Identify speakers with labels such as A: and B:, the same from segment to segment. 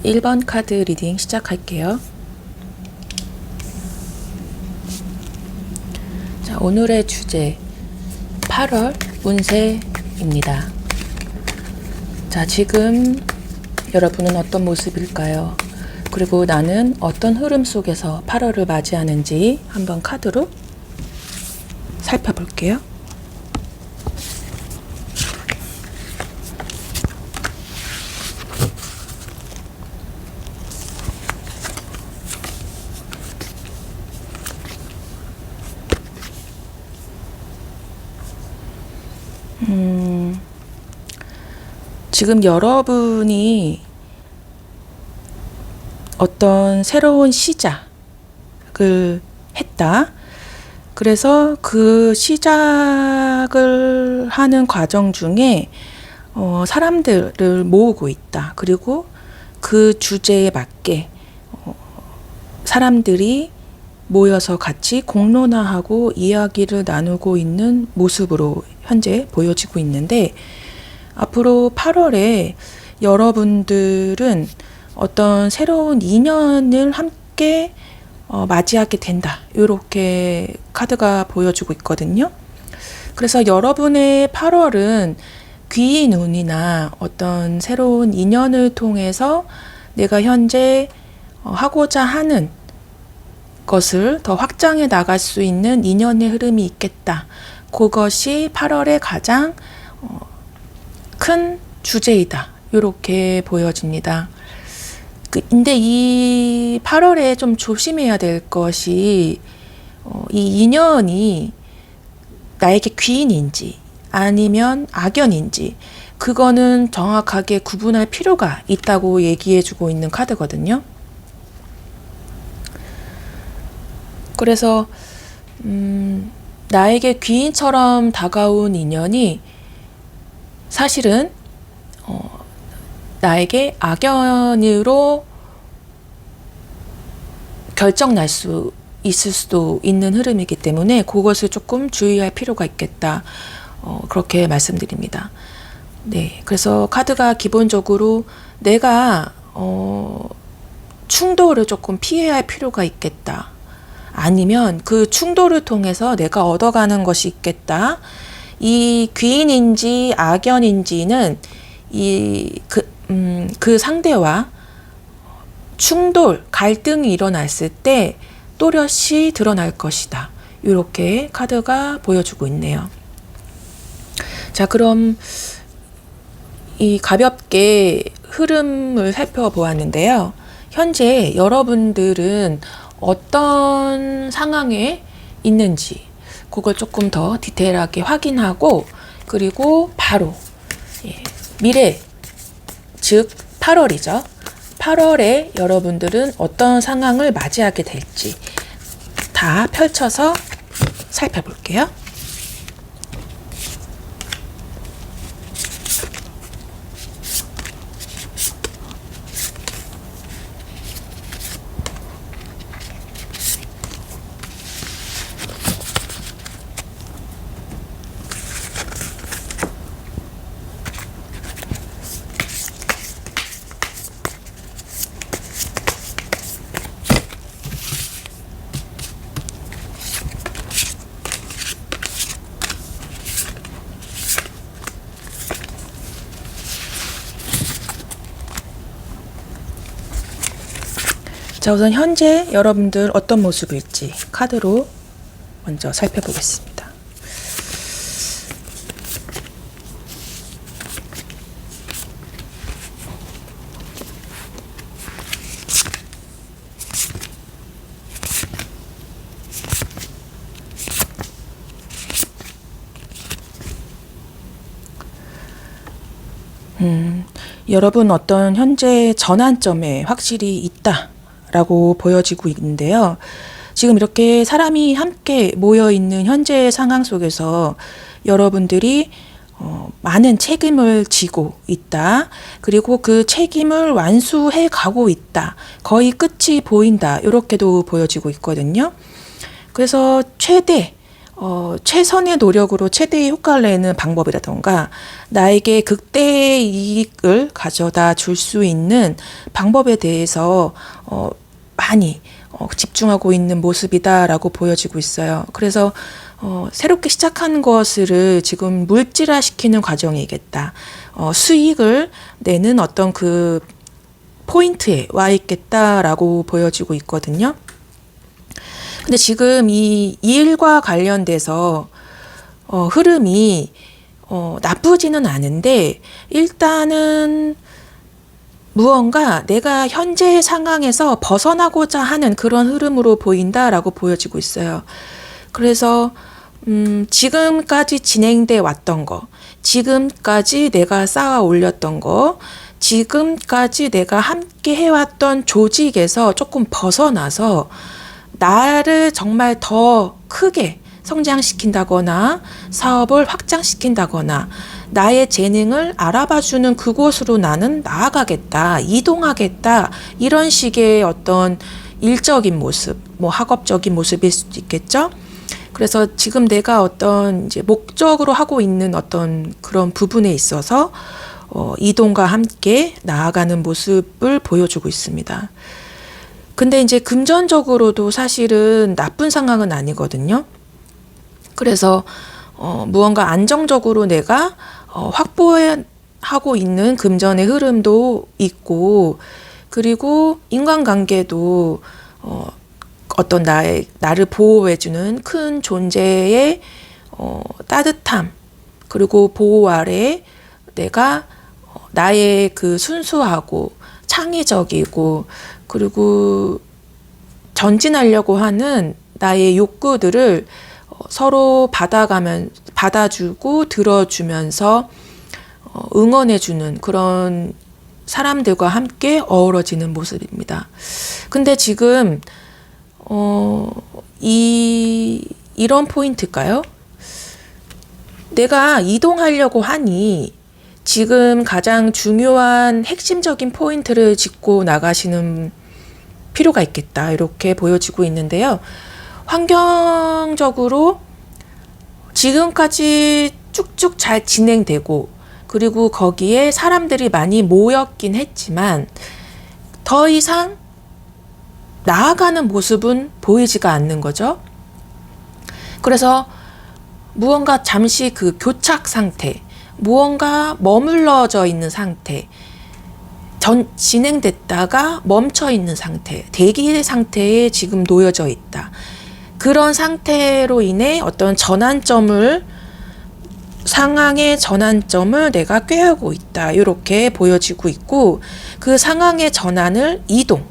A: 1번 카드 리딩 시작할게요. 자, 오늘의 주제 8월 운세입니다. 자, 지금 여러분은 어떤 모습일까요? 그리고 나는 어떤 흐름 속에서 8월을 맞이하는지 한번 카드로 살펴볼게요. 지금 여러분이 어떤 새로운 시작을 했다. 그래서 그 시작을 하는 과정 중에 사람들을 모으고 있다. 그리고 그 주제에 맞게 사람들이 모여서 같이 공론화하고 이야기를 나누고 있는 모습으로 현재 보여지고 있는데, 앞으로 8월에 여러분들은 어떤 새로운 인연을 함께 맞이하게 된다. 이렇게 카드가 보여주고 있거든요. 그래서 여러분의 8월은 귀인 운이나 어떤 새로운 인연을 통해서 내가 현재 하고자 하는 것을 더 확장해 나갈 수 있는 인연의 흐름이 있겠다. 그것이 8월의 가장 큰 주제이다. 이렇게 보여집니다. 근데 이 8월에 좀 조심해야 될 것이 이 인연이 나에게 귀인인지 아니면 악연인지 그거는 정확하게 구분할 필요가 있다고 얘기해주고 있는 카드거든요. 그래서 나에게 귀인처럼 다가온 인연이 사실은 나에게 악연으로 결정날 수 있을 수도 있는 흐름이기 때문에 그것을 조금 주의할 필요가 있겠다. 그렇게 말씀드립니다. 네, 그래서 카드가 기본적으로 내가 충돌을 조금 피해야 할 필요가 있겠다. 아니면 그 충돌을 통해서 내가 얻어가는 것이 있겠다. 이 귀인인지 악연인지는 그 상대와 충돌, 갈등이 일어났을 때 또렷이 드러날 것이다. 이렇게 카드가 보여주고 있네요. 자, 그럼 이 가볍게 흐름을 살펴보았는데요. 현재 여러분들은 어떤 상황에 있는지 그걸 조금 더 디테일하게 확인하고, 그리고 바로 미래, 즉 8월이죠. 8월에 여러분들은 어떤 상황을 맞이하게 될지 다 펼쳐서 살펴볼게요. 자, 우선 현재 여러분들 어떤 모습일지 카드로 먼저 살펴보겠습니다. 여러분 어떤 현재 전환점에 확실히 있다 라고 보여지고 있는데요. 지금 이렇게 사람이 함께 모여 있는 현재의 상황 속에서 여러분들이 많은 책임을 지고 있다. 그리고 그 책임을 완수해 가고 있다. 거의 끝이 보인다. 이렇게도 보여지고 있거든요. 그래서 최대 최선의 노력으로 최대의 효과를 내는 방법이라던가 나에게 극대의 이익을 가져다 줄 수 있는 방법에 대해서 많이 집중하고 있는 모습이다라고 보여지고 있어요. 그래서 새롭게 시작한 것을 지금 물질화시키는 과정이겠다. 수익을 내는 어떤 그 포인트에 와 있겠다라고 보여지고 있거든요. 근데 지금 이 일과 관련돼서 흐름이 나쁘지는 않은데 일단은 무언가 내가 현재 상황에서 벗어나고자 하는 그런 흐름으로 보인다라고 보여지고 있어요. 그래서 지금까지 진행돼 왔던 거, 지금까지 내가 쌓아 올렸던 거, 지금까지 내가 함께 해왔던 조직에서 조금 벗어나서 나를 정말 더 크게 성장시킨다거나 사업을 확장시킨다거나 나의 재능을 알아봐주는 그곳으로 나는 나아가겠다, 이동하겠다, 이런 식의 어떤 일적인 모습, 뭐 학업적인 모습일 수도 있겠죠. 그래서 지금 내가 어떤 이제 목적으로 하고 있는 어떤 그런 부분에 있어서 이동과 함께 나아가는 모습을 보여주고 있습니다. 근데 이제 금전적으로도 사실은 나쁜 상황은 아니거든요. 그래서 무언가 안정적으로 내가 확보하고 있는 금전의 흐름도 있고, 그리고 인간관계도 어떤 나를 보호해주는 큰 존재의 따뜻함, 그리고 보호 아래 내가 나의 그 순수하고 창의적이고 그리고 전진하려고 하는 나의 욕구들을 서로 받아주고 들어주면서 응원해주는 그런 사람들과 함께 어우러지는 모습입니다. 근데 지금 이런 포인트일까요? 내가 이동하려고 하니 지금 가장 중요한 핵심적인 포인트를 짚고 나가시는 필요가 있겠다, 이렇게 보여지고 있는데요. 환경적으로 지금까지 쭉쭉 잘 진행되고 그리고 거기에 사람들이 많이 모였긴 했지만 더 이상 나아가는 모습은 보이지가 않는 거죠. 그래서 무언가 잠시 그 교착 상태, 무언가 머물러져 있는 상태, 진행됐다가 멈춰 있는 상태, 대기 상태에 지금 놓여져 있다. 그런 상태로 인해 어떤 상황의 전환점을 내가 꾀하고 있다, 이렇게 보여지고 있고, 그 상황의 전환을 이동이라는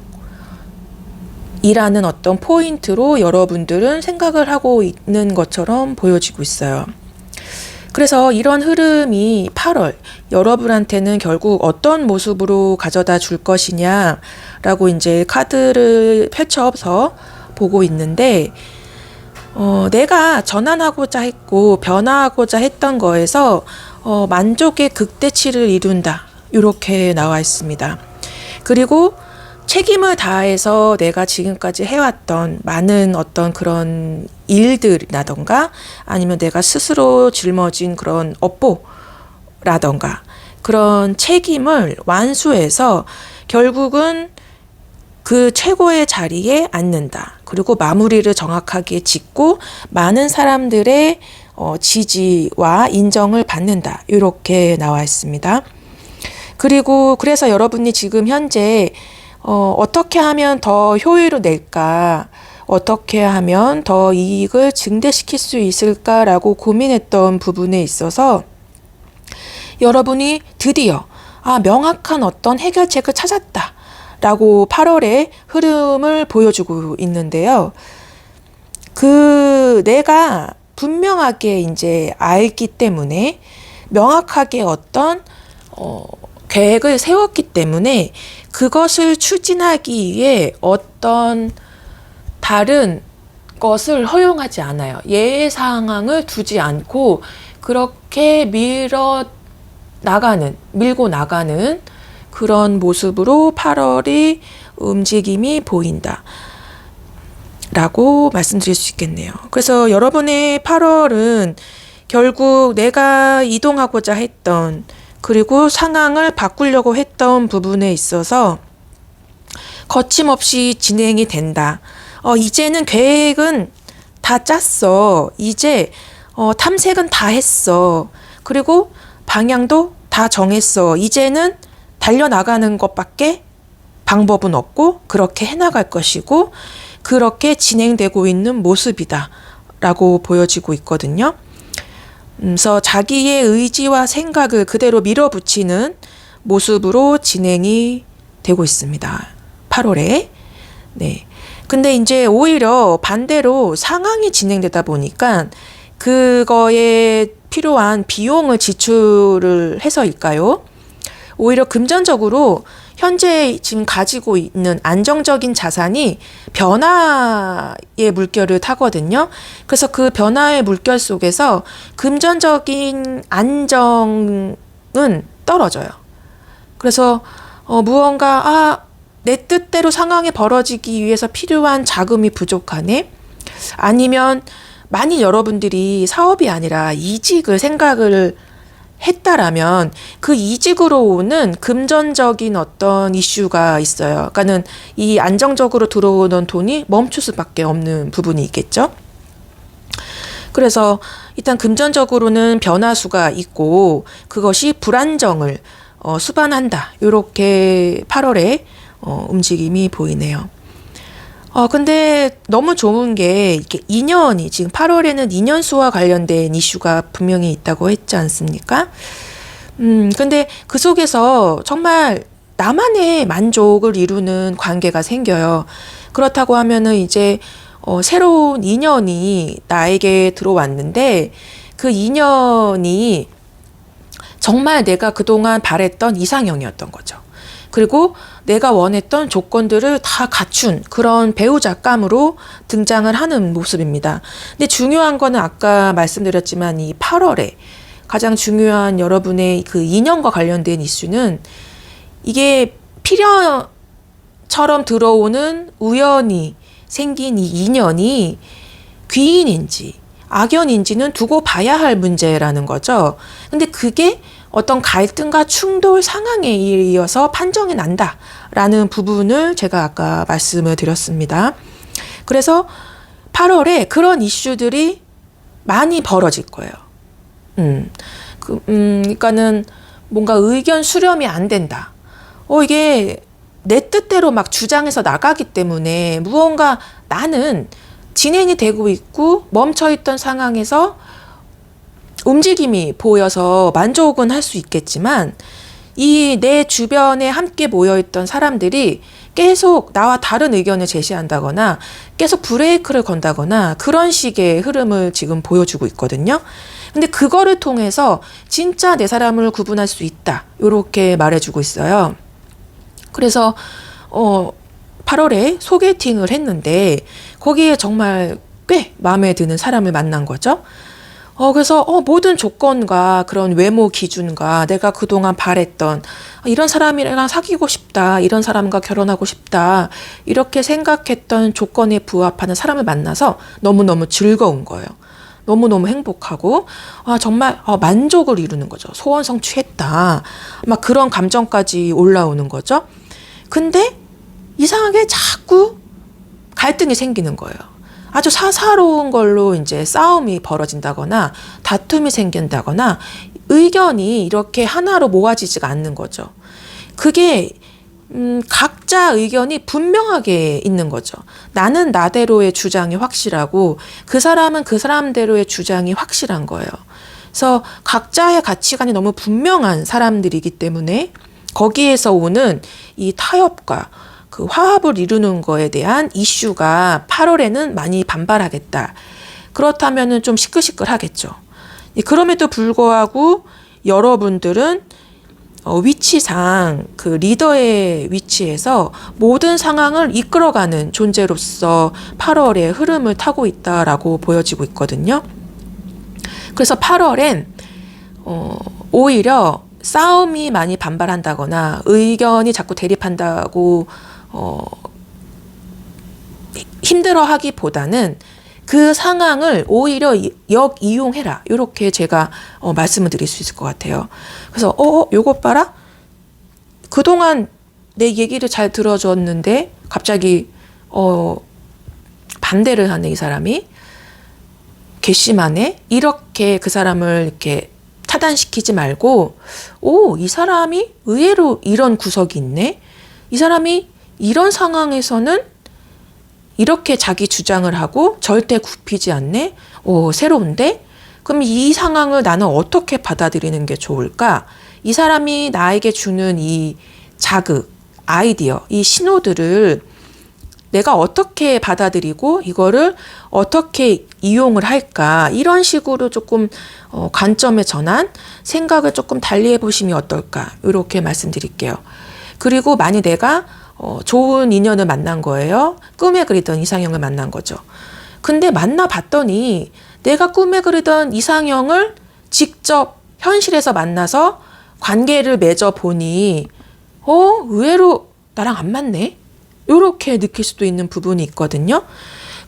A: 어떤 포인트로 여러분들은 생각을 하고 있는 것처럼 보여지고 있어요. 그래서 이런 흐름이 8월 여러분한테는 결국 어떤 모습으로 가져다 줄 것이냐라고 이제 카드를 펼쳐서 보고 있는데, 내가 전환하고자 했고 변화하고자 했던 거에서 만족의 극대치를 이룬다, 이렇게 나와 있습니다. 그리고 책임을 다해서 내가 지금까지 해왔던 많은 어떤 그런 일들이라던가 아니면 내가 스스로 짊어진 그런 업보라던가 그런 책임을 완수해서 결국은 그 최고의 자리에 앉는다. 그리고 마무리를 정확하게 짓고 많은 사람들의 지지와 인정을 받는다, 이렇게 나와 있습니다. 그리고 그래서 여러분이 지금 현재 어떻게 하면 더 효율을 낼까, 어떻게 하면 더 이익을 증대시킬 수 있을까라고 고민했던 부분에 있어서 여러분이 드디어 명확한 어떤 해결책을 찾았다 라고 8월의 흐름을 보여주고 있는데요. 내가 분명하게 이제 알기 때문에, 명확하게 어떤 계획을 세웠기 때문에 그것을 추진하기 위해 어떤 다른 것을 허용하지 않아요. 예외 상황을 두지 않고 그렇게 밀고 나가는 그런 모습으로 8월의 움직임이 보인다. 라고 말씀드릴 수 있겠네요. 그래서 여러분의 8월은 결국 내가 이동하고자 했던, 그리고 상황을 바꾸려고 했던 부분에 있어서 거침없이 진행이 된다. 이제는 계획은 다 짰어. 이제 탐색은 다 했어. 그리고 방향도 다 정했어. 이제는 달려나가는 것밖에 방법은 없고 그렇게 해나갈 것이고 그렇게 진행되고 있는 모습이다 라고 보여지고 있거든요. 그래서 자기의 의지와 생각을 그대로 밀어붙이는 모습으로 진행이 되고 있습니다. 8월에. 네. 근데 이제 오히려 반대로 상황이 진행되다 보니까 그거에 필요한 비용을 지출을 해서일까요? 오히려 금전적으로 현재 지금 가지고 있는 안정적인 자산이 변화의 물결을 타거든요. 그래서 그 변화의 물결 속에서 금전적인 안정은 떨어져요. 그래서 무언가 내 뜻대로 상황이 벌어지기 위해서 필요한 자금이 부족하네? 아니면 만일 여러분들이 사업이 아니라 이직을 생각을 했다라면 그 이직으로 오는 금전적인 어떤 이슈가 있어요. 그러니까는 이 안정적으로 들어오는 돈이 멈출 수밖에 없는 부분이 있겠죠. 그래서 일단 금전적으로는 변화수가 있고 그것이 불안정을 수반한다. 이렇게 8월에 움직임이 보이네요. 근데 너무 좋은 게 이게 인연이 지금 8월에는 인연수와 관련된 이슈가 분명히 있다고 했지 않습니까? 근데 그 속에서 정말 나만의 만족을 이루는 관계가 생겨요. 그렇다고 하면은 이제 새로운 인연이 나에게 들어왔는데 그 인연이 정말 내가 그동안 바랬던 이상형이었던 거죠. 그리고 내가 원했던 조건들을 다 갖춘 그런 배우자감으로 등장을 하는 모습입니다. 근데 중요한 거는 아까 말씀드렸지만 이 8월에 가장 중요한 여러분의 그 인연과 관련된 이슈는 이게 필연처럼 들어오는 우연히 생긴 이 인연이 귀인인지 악연인지는 두고 봐야 할 문제라는 거죠. 근데 그게 어떤 갈등과 충돌 상황에 이어서 판정이 난다라는 부분을 제가 아까 말씀을 드렸습니다. 그래서 8월에 그런 이슈들이 많이 벌어질 거예요. 그러니까는 뭔가 의견 수렴이 안 된다. 이게 내 뜻대로 막 주장해서 나가기 때문에 무언가 나는 진행이 되고 있고 멈춰있던 상황에서 움직임이 보여서 만족은 할 수 있겠지만 이 내 주변에 함께 모여있던 사람들이 계속 나와 다른 의견을 제시한다거나 계속 브레이크를 건다거나 그런 식의 흐름을 지금 보여주고 있거든요. 근데 그거를 통해서 진짜 내 사람을 구분할 수 있다. 이렇게 말해주고 있어요. 그래서 8월에 소개팅을 했는데 거기에 정말 꽤 마음에 드는 사람을 만난 거죠. 그래서 모든 조건과 그런 외모 기준과 내가 그동안 바랬던 이런 사람이랑 사귀고 싶다, 이런 사람과 결혼하고 싶다 이렇게 생각했던 조건에 부합하는 사람을 만나서 너무너무 즐거운 거예요. 너무너무 행복하고 정말 만족을 이루는 거죠. 소원 성취했다. 막 그런 감정까지 올라오는 거죠. 근데 이상하게 자꾸 갈등이 생기는 거예요. 아주 사사로운 걸로 이제 싸움이 벌어진다거나 다툼이 생긴다거나 의견이 이렇게 하나로 모아지지가 않는 거죠. 그게 각자 의견이 분명하게 있는 거죠. 나는 나대로의 주장이 확실하고 그 사람은 그 사람대로의 주장이 확실한 거예요. 그래서 각자의 가치관이 너무 분명한 사람들이기 때문에 거기에서 오는 이 타협과 그 화합을 이루는 거에 대한 이슈가 8월에는 많이 반발하겠다. 그렇다면은 좀 시끌시끌하겠죠. 그럼에도 불구하고 여러분들은 위치상 그 리더의 위치에서 모든 상황을 이끌어가는 존재로서 8월의 흐름을 타고 있다라고 보여지고 있거든요. 그래서 8월엔 오히려 싸움이 많이 반발한다거나 의견이 자꾸 대립한다고 힘들어하기보다는 그 상황을 오히려 역이용해라. 이렇게 제가 말씀을 드릴 수 있을 것 같아요. 그래서 요것 봐라. 그동안 내 얘기를 잘 들어줬는데 갑자기 반대를 하네, 이 사람이. 괘씸하네. 이렇게 그 사람을 이렇게 차단시키지 말고, 이 사람이 의외로 이런 구석이 있네. 이 사람이 이런 상황에서는 이렇게 자기 주장을 하고 절대 굽히지 않네. 새로운데? 그럼 이 상황을 나는 어떻게 받아들이는 게 좋을까? 이 사람이 나에게 주는 이 자극, 아이디어, 이 신호들을 내가 어떻게 받아들이고 이거를 어떻게 이용을 할까? 이런 식으로 조금 관점의 전환, 생각을 조금 달리 해보시면 어떨까? 이렇게 말씀드릴게요. 그리고 만약 내가 좋은 인연을 만난 거예요. 꿈에 그리던 이상형을 만난 거죠. 근데 만나봤더니 내가 꿈에 그리던 이상형을 직접 현실에서 만나서 관계를 맺어보니 의외로 나랑 안 맞네? 이렇게 느낄 수도 있는 부분이 있거든요.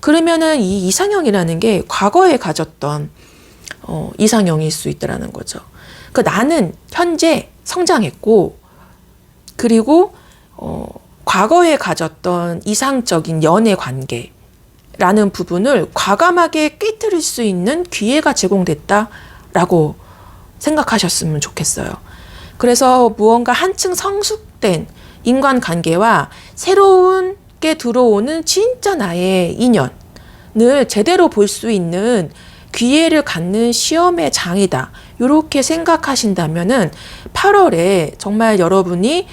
A: 그러면은 이 이상형이라는 게 과거에 가졌던 이상형일 수 있다는 거죠. 나는 현재 성장했고, 그리고 과거에 가졌던 이상적인 연애 관계라는 부분을 과감하게 꿰뚫을 수 있는 기회가 제공됐다라고 생각하셨으면 좋겠어요. 그래서 무언가 한층 성숙된 인간관계와 새로운 게 들어오는 진짜 나의 인연을 제대로 볼 수 있는 기회를 갖는 시험의 장이다. 이렇게 생각하신다면은 8월에 정말 여러분이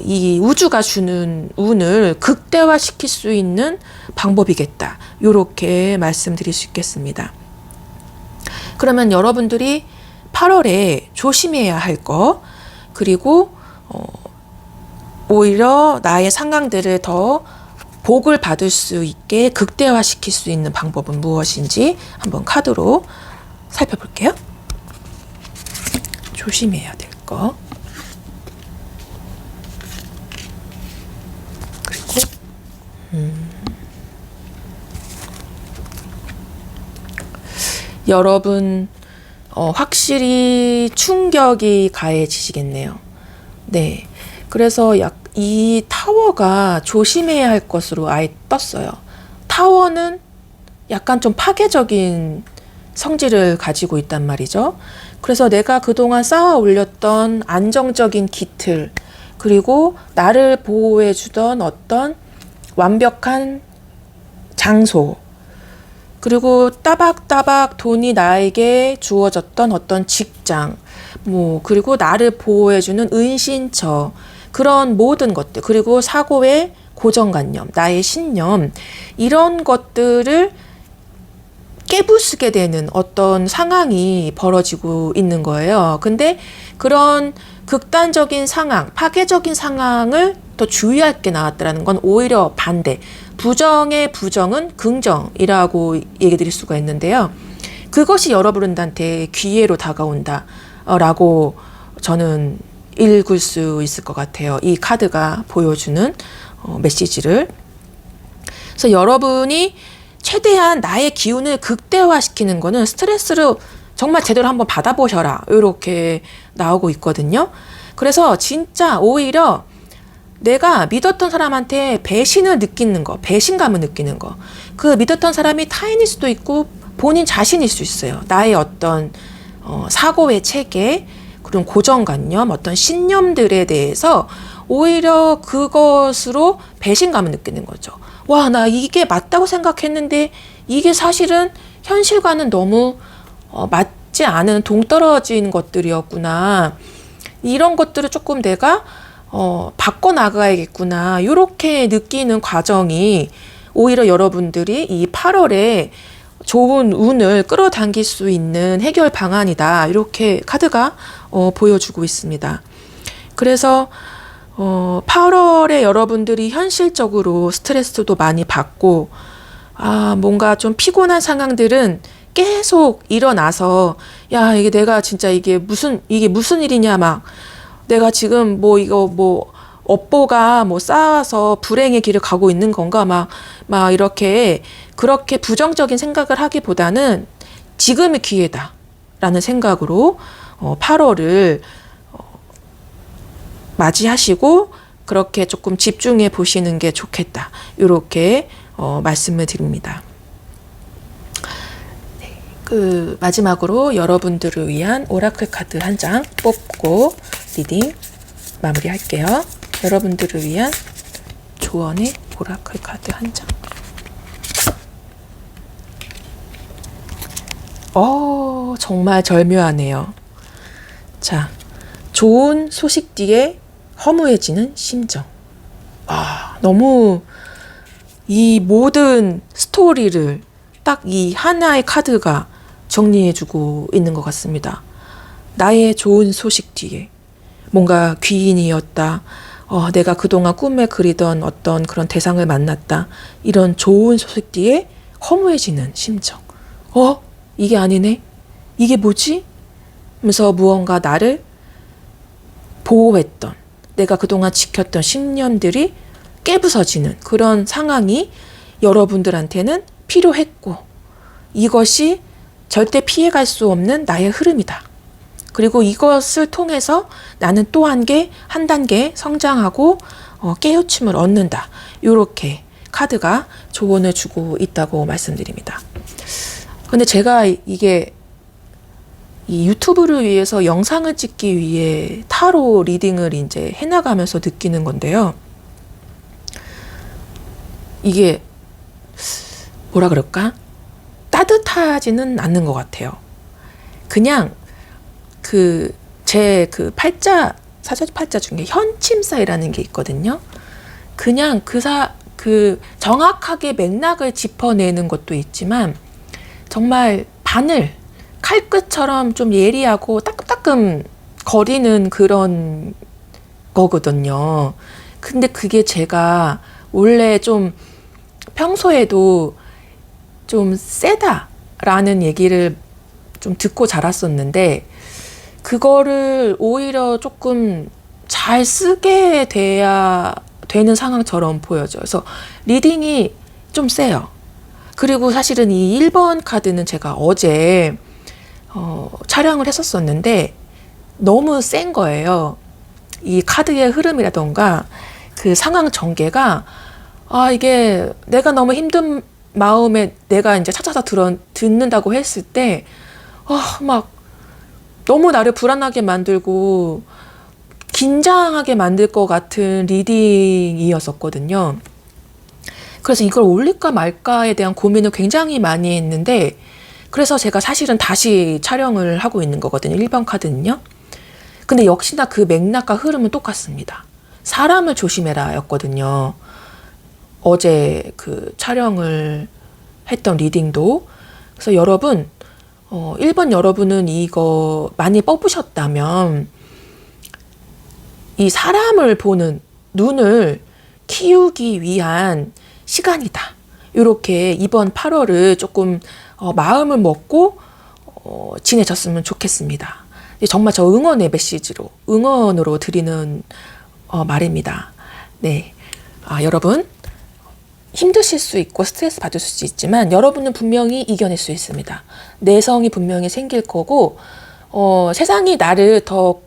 A: 이 우주가 주는 운을 극대화시킬 수 있는 방법이겠다. 이렇게 말씀드릴 수 있겠습니다. 그러면 여러분들이 8월에 조심해야 할 거, 그리고 오히려 나의 상황들을 더 복을 받을 수 있게 극대화시킬 수 있는 방법은 무엇인지 한번 카드로 살펴볼게요. 조심해야 될 거. 그리고 여러분 확실히 충격이 가해지시겠네요. 네. 그래서 이 타워가 조심해야 할 것으로 아예 떴어요. 타워는 약간 좀 파괴적인 성질을 가지고 있단 말이죠. 그래서 내가 그동안 쌓아 올렸던 안정적인 기틀, 그리고 나를 보호해주던 어떤 완벽한 장소, 그리고 따박따박 돈이 나에게 주어졌던 어떤 직장, 그리고 나를 보호해주는 은신처, 그런 모든 것들, 그리고 사고의 고정관념, 나의 신념, 이런 것들을 깨부수게 되는 어떤 상황이 벌어지고 있는 거예요. 근데 그런 극단적인 상황, 파괴적인 상황을 더 주의할 게 나왔다는 건 오히려 반대. 부정의 부정은 긍정이라고 얘기 드릴 수가 있는데요. 그것이 여러분한테 기회로 다가온다라고 저는 읽을 수 있을 것 같아요. 이 카드가 보여주는 메시지를. 그래서 여러분이 최대한 나의 기운을 극대화시키는 거는 스트레스를 정말 제대로 한번 받아보셔라. 이렇게 나오고 있거든요. 그래서 진짜 오히려 내가 믿었던 사람한테 배신을 느끼는 거, 배신감을 느끼는 거. 그 믿었던 사람이 타인일 수도 있고 본인 자신일 수 있어요. 나의 어떤 사고의 체계, 그런 고정관념, 어떤 신념들에 대해서 오히려 그것으로 배신감을 느끼는 거죠. 와, 나 이게 맞다고 생각했는데 이게 사실은 현실과는 너무 맞지 않은 동떨어진 것들이었구나. 이런 것들을 조금 내가 바꿔나가야겠구나. 이렇게 느끼는 과정이 오히려 여러분들이 이 8월에 좋은 운을 끌어당길 수 있는 해결 방안이다. 이렇게 카드가 보여주고 있습니다. 그래서 8월에 여러분들이 현실적으로 스트레스도 많이 받고 뭔가 좀 피곤한 상황들은 계속 일어나서 야, 이게 내가 진짜 이게 무슨 일이냐 막 내가 지금 업보가 뭐 쌓아서 불행의 길을 가고 있는 건가 막 이렇게 그렇게 부정적인 생각을 하기보다는 지금이 기회다라는 생각으로 8월을 맞이하시고 그렇게 조금 집중해 보시는 게 좋겠다. 이렇게 말씀을 드립니다. 네, 그 마지막으로 여러분들을 위한 오라클 카드 한 장 뽑고 리딩 마무리할게요. 여러분들을 위한 조언의 오라클 카드 한 장. 정말 절묘하네요. 자, 좋은 소식 뒤에 허무해지는 심정. 너무 이 모든 스토리를 딱 이 하나의 카드가 정리해주고 있는 것 같습니다. 나의 좋은 소식 뒤에 뭔가 귀인이었다. 내가 그동안 꿈에 그리던 어떤 그런 대상을 만났다. 이런 좋은 소식 뒤에 허무해지는 심정. 이게 아니네? 이게 뭐지? 하면서 무언가 나를 보호했던, 내가 그동안 지켰던 신념들이 깨부서지는 그런 상황이 여러분들한테는 필요했고, 이것이 절대 피해갈 수 없는 나의 흐름이다. 그리고 이것을 통해서 나는 또 한 단계 성장하고 깨우침을 얻는다. 이렇게 카드가 조언을 주고 있다고 말씀드립니다. 근데 제가 이게 이 유튜브를 위해서 영상을 찍기 위해 타로 리딩을 이제 해나가면서 느끼는 건데요. 이게 뭐라 그럴까? 따뜻하지는 않는 것 같아요. 그냥 제 사주 팔자 중에 현침사이라는 게 있거든요. 그냥 그 정확하게 맥락을 짚어내는 것도 있지만 정말 바늘, 칼끝처럼 좀 예리하고 따끔따끔 거리는 그런 거거든요. 근데 그게 제가 원래 좀 평소에도 좀 세다라는 얘기를 좀 듣고 자랐었는데, 그거를 오히려 조금 잘 쓰게 돼야 되는 상황처럼 보여져요. 그래서 리딩이 좀 세요. 그리고 사실은 이 1번 카드는 제가 어제 촬영을 했었었는데 너무 센 거예요. 이 카드의 흐름이라던가 그 상황 전개가 이게 내가 너무 힘든 마음에 내가 이제 찾아서 듣는다고 했을 때 막 너무 나를 불안하게 만들고 긴장하게 만들 것 같은 리딩이었었거든요. 그래서 이걸 올릴까 말까에 대한 고민을 굉장히 많이 했는데, 그래서 제가 사실은 다시 촬영을 하고 있는 거거든요. 1번 카드는요. 근데 역시나 그 맥락과 흐름은 똑같습니다. 사람을 조심해라 였거든요. 어제 그 촬영을 했던 리딩도. 그래서 여러분, 1번 여러분은 이거 많이 뽑으셨다면 이 사람을 보는 눈을 키우기 위한 시간이다. 이렇게 이번 8월을 조금 마음을 먹고 지내셨으면 좋겠습니다. 정말 저 응원의 메시지로, 응원으로 드리는 말입니다. 네, 여러분 힘드실 수 있고 스트레스 받을 수 있지만 여러분은 분명히 이겨낼 수 있습니다. 내성이 분명히 생길 거고 세상이 나를 더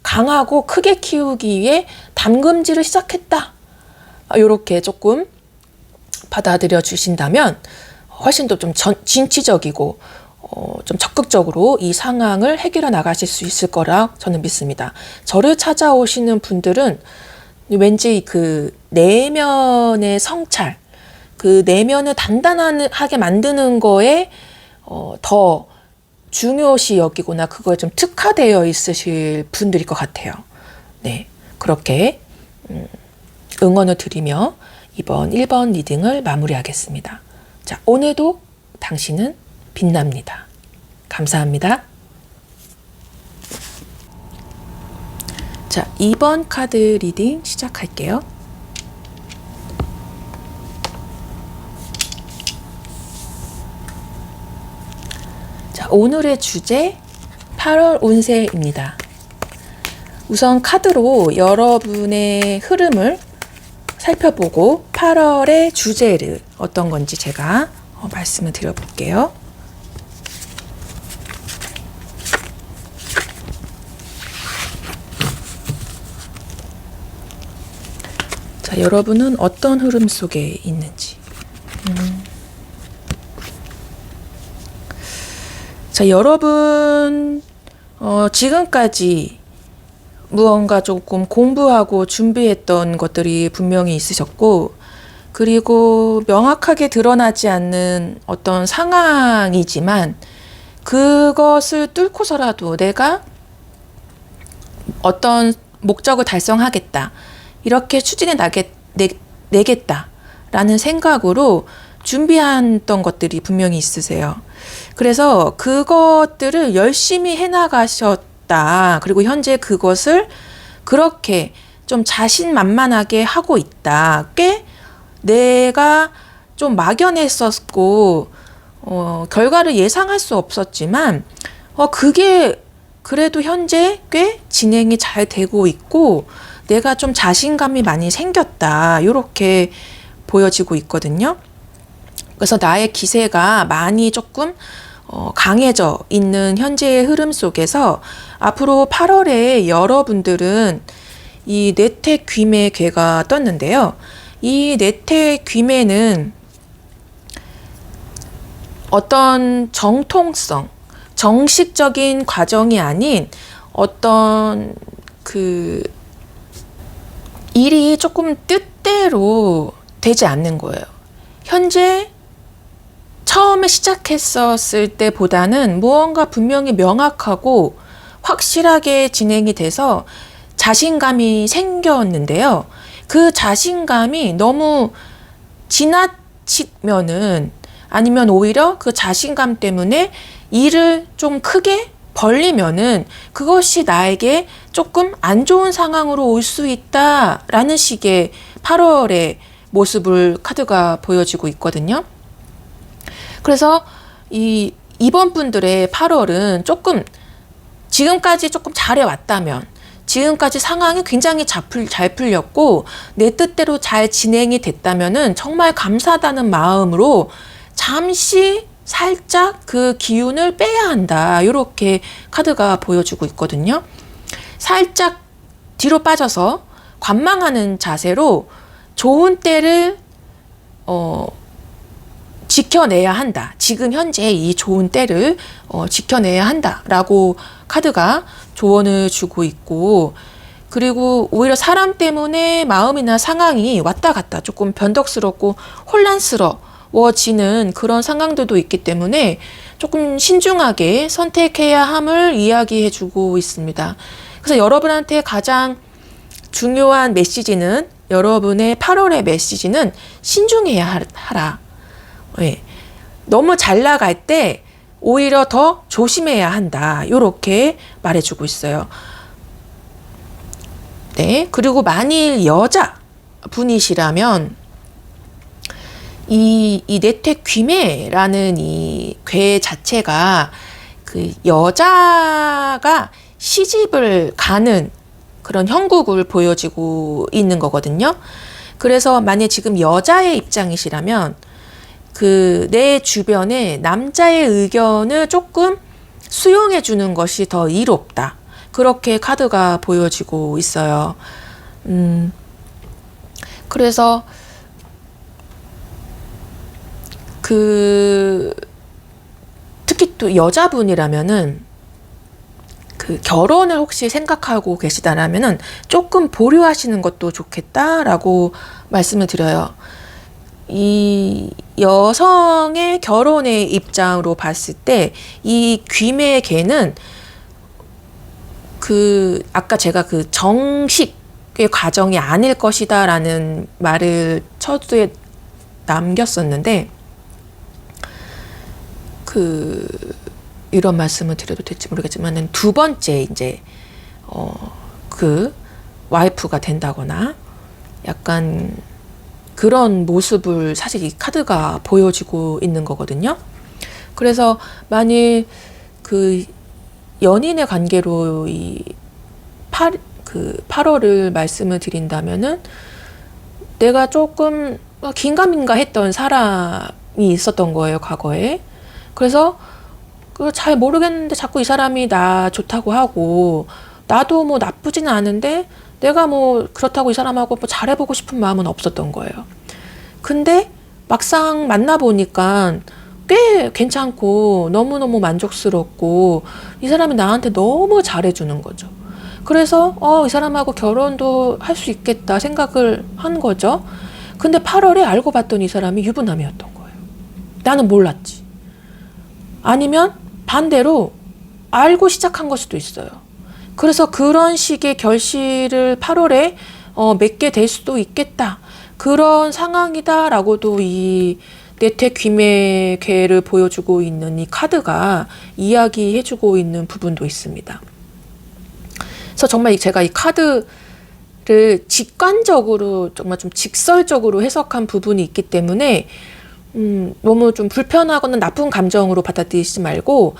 A: 강하고 크게 키우기 위해 담금질을 시작했다. 이렇게 조금 받아들여 주신다면 훨씬 더 좀 진취적이고 좀 적극적으로 이 상황을 해결해 나가실 수 있을 거라 저는 믿습니다. 저를 찾아오시는 분들은 왠지 그 내면의 성찰, 그 내면을 단단하게 만드는 거에 더 중요시 여기거나 그거에 좀 특화되어 있으실 분들일 것 같아요. 네, 그렇게 응원을 드리며 이번 1번 리딩을 마무리하겠습니다. 자, 오늘도 당신은 빛납니다. 감사합니다. 자, 2번 카드 리딩 시작할게요. 자, 오늘의 주제 8월 운세입니다. 우선 카드로 여러분의 흐름을 살펴보고 8월의 주제를 어떤 건지 제가 말씀을 드려볼게요. 자, 여러분은 어떤 흐름 속에 있는지. 자, 여러분 지금까지 무언가 조금 공부하고 준비했던 것들이 분명히 있으셨고, 그리고 명확하게 드러나지 않는 어떤 상황이지만 그것을 뚫고서라도 내가 어떤 목적을 달성하겠다, 이렇게 추진해 내겠다라는 생각으로 준비했던 것들이 분명히 있으세요. 그래서 그것들을 열심히 해나가셨다. 그리고 현재 그것을 그렇게 좀 자신만만하게 하고 있다. 꽤 내가 좀 막연했었고 결과를 예상할 수 없었지만 그게 그래도 현재 꽤 진행이 잘 되고 있고 내가 좀 자신감이 많이 생겼다. 이렇게 보여지고 있거든요. 그래서 나의 기세가 많이 조금 강해져 있는 현재의 흐름 속에서 앞으로 8월에 여러분들은 이 뇌택 귀매 괴가 떴는데요. 이 뇌택 귀매는 어떤 정통성, 정식적인 과정이 아닌 어떤 그 일이 조금 뜻대로 되지 않는 거예요. 현재 처음에 시작했었을 때보다는 무언가 분명히 명확하고 확실하게 진행이 돼서 자신감이 생겼는데요. 그 자신감이 너무 지나치면은, 아니면 오히려 그 자신감 때문에 일을 좀 크게 벌리면은 그것이 나에게 조금 안 좋은 상황으로 올 수 있다라는 식의 8월의 모습을 카드가 보여지고 있거든요. 그래서 이번 분들의 8월은 조금 지금까지 조금 잘해왔다면, 지금까지 상황이 굉장히 잘 풀렸고 내 뜻대로 잘 진행이 됐다면은 정말 감사하다는 마음으로 잠시 살짝 그 기운을 빼야 한다. 이렇게 카드가 보여주고 있거든요. 살짝 뒤로 빠져서 관망하는 자세로 좋은 때를 지켜내야 한다. 지금 현재 이 좋은 때를 지켜내야 한다라고 카드가 조언을 주고 있고, 그리고 오히려 사람 때문에 마음이나 상황이 왔다 갔다 조금 변덕스럽고 혼란스러워지는 그런 상황들도 있기 때문에 조금 신중하게 선택해야 함을 이야기해 주고 있습니다. 그래서 여러분한테 가장 중요한 메시지는, 여러분의 8월의 메시지는 신중해야 하라. 네. 너무 잘 나갈 때 오히려 더 조심해야 한다. 이렇게 말해주고 있어요. 네. 그리고 만일 여자분이시라면 이 뇌택 귀매라는 이 괴 자체가 그 여자가 시집을 가는 그런 형국을 보여지고 있는 거거든요. 그래서 만약 지금 여자의 입장이시라면 그 내 주변에 남자의 의견을 조금 수용해 주는 것이 더 이롭다. 그렇게 카드가 보여지고 있어요. 그래서 특히 또 여자분이라면은 그 결혼을 혹시 생각하고 계시다라면은 조금 보류하시는 것도 좋겠다라고 말씀을 드려요. 이 여성의 결혼의 입장으로 봤을 때 이 귀매의 개는 아까 제가 그 정식의 과정이 아닐 것이다라는 말을 처두에 남겼었는데, 이런 말씀을 드려도 될지 모르겠지만은 두 번째 이제 와이프가 된다거나 약간 그런 모습을 사실 이 카드가 보여지고 있는 거거든요. 그래서 만일 그 연인의 관계로 그 8월을 말씀을 드린다면은 내가 조금 긴가민가 했던 사람이 있었던 거예요, 과거에. 그래서 잘 모르겠는데 자꾸 이 사람이 나 좋다고 하고, 나도 뭐 나쁘지는 않은데 내가 뭐 그렇다고 이 사람하고 뭐 잘해보고 싶은 마음은 없었던 거예요. 근데 막상 만나보니까 꽤 괜찮고 너무너무 만족스럽고 이 사람이 나한테 너무 잘해주는 거죠. 그래서 이 사람하고 결혼도 할 수 있겠다 생각을 한 거죠. 근데 8월에 알고 봤더니 이 사람이 유부남이었던 거예요. 나는 몰랐지. 아니면 반대로 알고 시작한 걸 수도 있어요. 그래서 그런 식의 결실을 8월에 맺게 될 수도 있겠다. 그런 상황이다라고도 이 내태 귀매개를 보여주고 있는 이 카드가 이야기해주고 있는 부분도 있습니다. 그래서 정말 제가 이 카드를 직관적으로 정말 좀 직설적으로 해석한 부분이 있기 때문에 너무 좀 불편하거나 나쁜 감정으로 받아들이지 말고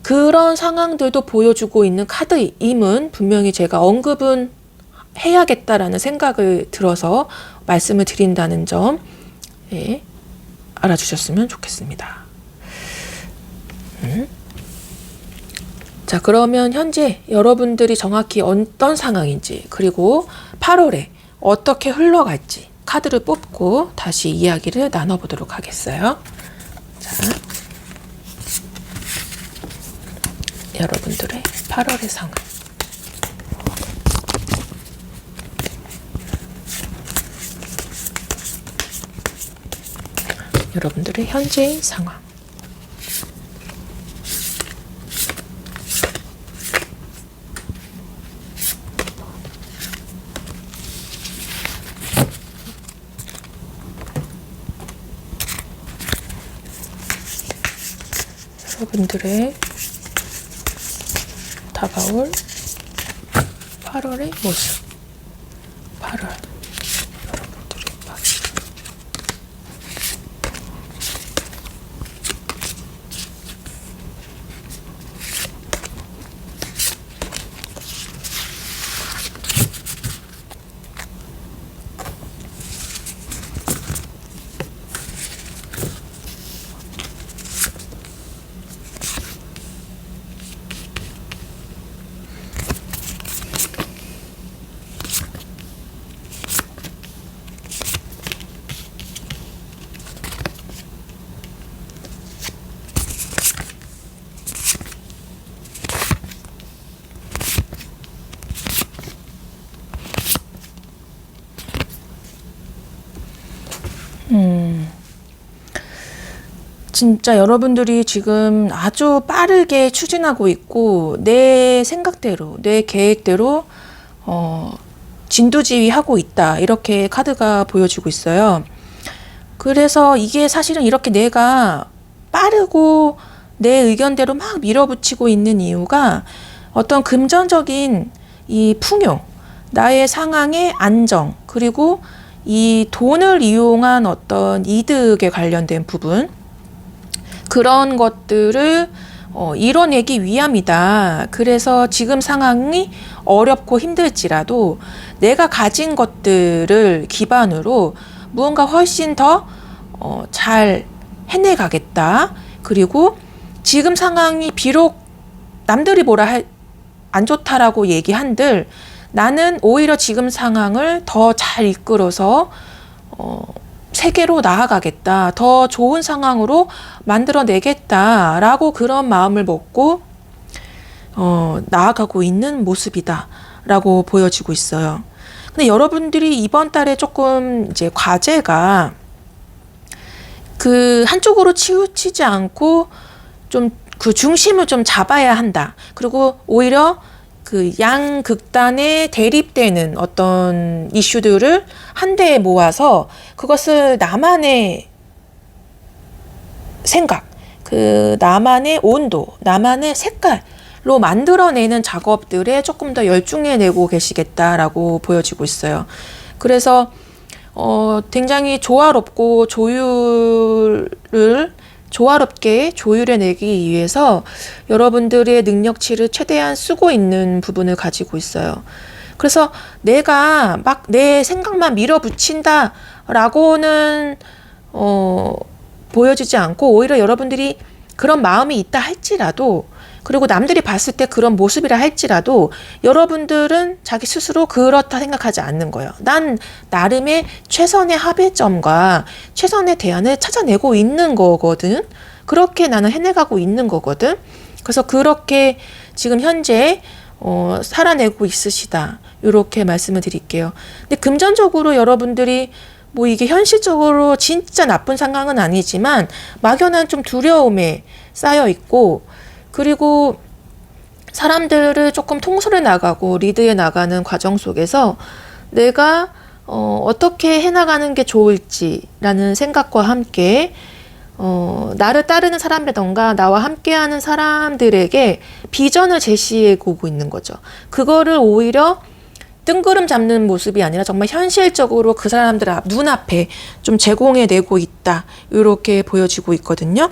A: 그런 상황들도 보여주고 있는 카드임은 분명히 제가 언급은 해야겠다라는 생각을 들어서 말씀을 드린다는 점 알아주셨으면 좋겠습니다. 자, 그러면 현재 여러분들이 정확히 어떤 상황인지 그리고 8월에 어떻게 흘러갈지 카드를 뽑고 다시 이야기를 나눠보도록 하겠어요. 자, 여러분들의 8월의 상황. 여러분들의 현재의 상황. 여러분들의 다가올 8월의 모습. 8월. 여러분들의 8월. 진짜 여러분들이 지금 아주 빠르게 추진하고 있고 내 생각대로, 내 계획대로 진두지휘하고 있다. 이렇게 카드가 보여지고 있어요. 그래서 이게 사실은 이렇게 내가 빠르고 내 의견대로 막 밀어붙이고 있는 이유가 어떤 금전적인 이 풍요, 나의 상황의 안정, 그리고 이 돈을 이용한 어떤 이득에 관련된 부분, 그런 것들을 이뤄내기 위함이다. 그래서 지금 상황이 어렵고 힘들지라도 내가 가진 것들을 기반으로 무언가 훨씬 더 잘 해내가겠다. 그리고 지금 상황이 비록 남들이 뭐라 안 좋다라고 얘기한들 나는 오히려 지금 상황을 더 잘 이끌어서 세계로 나아가겠다. 더 좋은 상황으로 만들어내겠다라고 그런 마음을 먹고 나아가고 있는 모습이다 라고 보여지고 있어요. 근데 여러분들이 이번 달에 조금 이제 과제가 그 한쪽으로 치우치지 않고 좀 그 중심을 좀 잡아야 한다. 그리고 오히려 그 양극단에 대립되는 어떤 이슈들을 한데에 모아서 그것을 나만의 생각, 그 나만의 온도, 나만의 색깔로 만들어내는 작업들에 조금 더 열중해내고 계시겠다라고 보여지고 있어요. 그래서 굉장히 조화롭고 조화롭게 조율해내기 위해서 여러분들의 능력치를 최대한 쓰고 있는 부분을 가지고 있어요. 그래서 내가 막 내 생각만 밀어붙인다라고는 보여지지 않고, 오히려 여러분들이 그런 마음이 있다 할지라도, 그리고 남들이 봤을 때 그런 모습이라 할지라도 여러분들은 자기 스스로 그렇다 생각하지 않는 거예요. 난 나름의 최선의 합의점과 최선의 대안을 찾아내고 있는 거거든. 그렇게 나는 해내가고 있는 거거든. 그래서 그렇게 지금 현재 살아내고 있으시다, 이렇게 말씀을 드릴게요. 근데 금전적으로 여러분들이 뭐 이게 현실적으로 진짜 나쁜 상황은 아니지만 막연한 좀 두려움에 쌓여 있고, 그리고 사람들을 조금 통솔해 나가고 리드해 나가는 과정 속에서 내가 어떻게 해나가는 게 좋을지라는 생각과 함께 나를 따르는 사람이라던가 나와 함께하는 사람들에게 비전을 제시해 오고 있는 거죠. 그거를 오히려 뜬구름 잡는 모습이 아니라 정말 현실적으로 그 사람들 눈앞에 좀 제공해 내고 있다, 이렇게 보여지고 있거든요.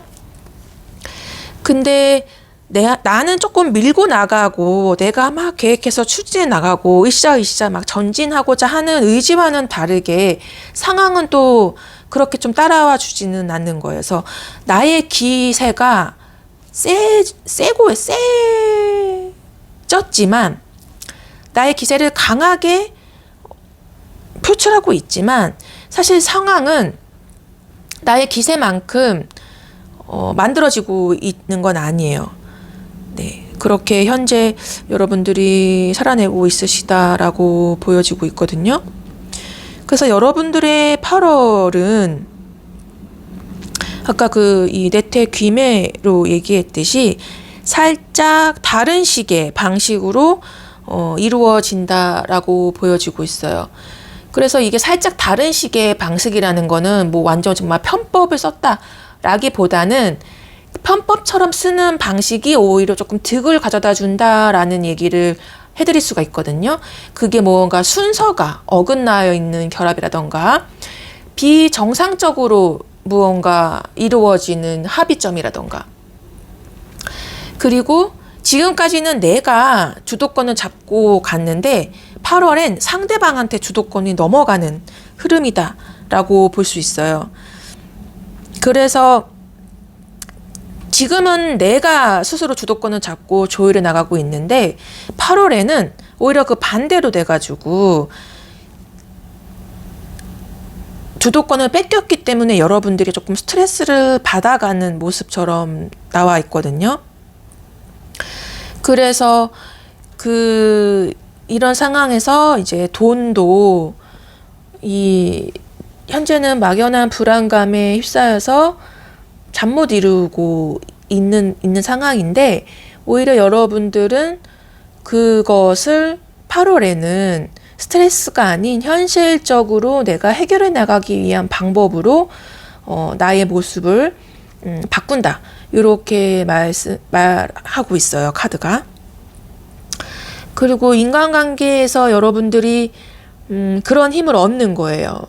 A: 근데 나는 조금 밀고 나가고 내가 막 계획해서 추진해 나가고 으쌰으쌰 막 전진하고자 하는 의지와는 다르게 상황은 또 그렇게 좀 따라와 주지는 않는 거예요. 그래서 나의 기세가 세졌지만, 나의 기세를 강하게 표출하고 있지만 사실 상황은 나의 기세만큼 만들어지고 있는 건 아니에요. 네, 그렇게 현재 여러분들이 살아내고 있으시다라고 보여지고 있거든요. 그래서 여러분들의 8월은 아까 이 네태 귀매로 얘기했듯이 살짝 다른 식의 방식으로 이루어진다라고 보여지고 있어요. 그래서 이게 살짝 다른 식의 방식이라는 거는 뭐 완전 정말 편법을 썼다라기보다는 편법처럼 쓰는 방식이 오히려 조금 득을 가져다 준다라는 얘기를 해드릴 수가 있거든요. 그게 뭔가 순서가 어긋나여 있는 결합이라던가 비정상적으로 무언가 이루어지는 합의점이라던가, 그리고 지금까지는 내가 주도권을 잡고 갔는데 8월엔 상대방한테 주도권이 넘어가는 흐름이다라고 볼 수 있어요. 그래서 지금은 내가 스스로 주도권을 잡고 조율해 나가고 있는데 8월에는 오히려 그 반대로 돼가지고 주도권을 뺏겼기 때문에 여러분들이 조금 스트레스를 받아가는 모습처럼 나와 있거든요. 그래서 이런 상황에서 이제 돈도 현재는 막연한 불안감에 휩싸여서 잠 못 이루고 있는 상황인데, 오히려 여러분들은 그것을 8월에는 스트레스가 아닌 현실적으로 내가 해결해 나가기 위한 방법으로 나의 모습을 바꾼다, 이렇게 말하고 있어요, 카드가. 그리고 인간관계에서 여러분들이 그런 힘을 얻는 거예요.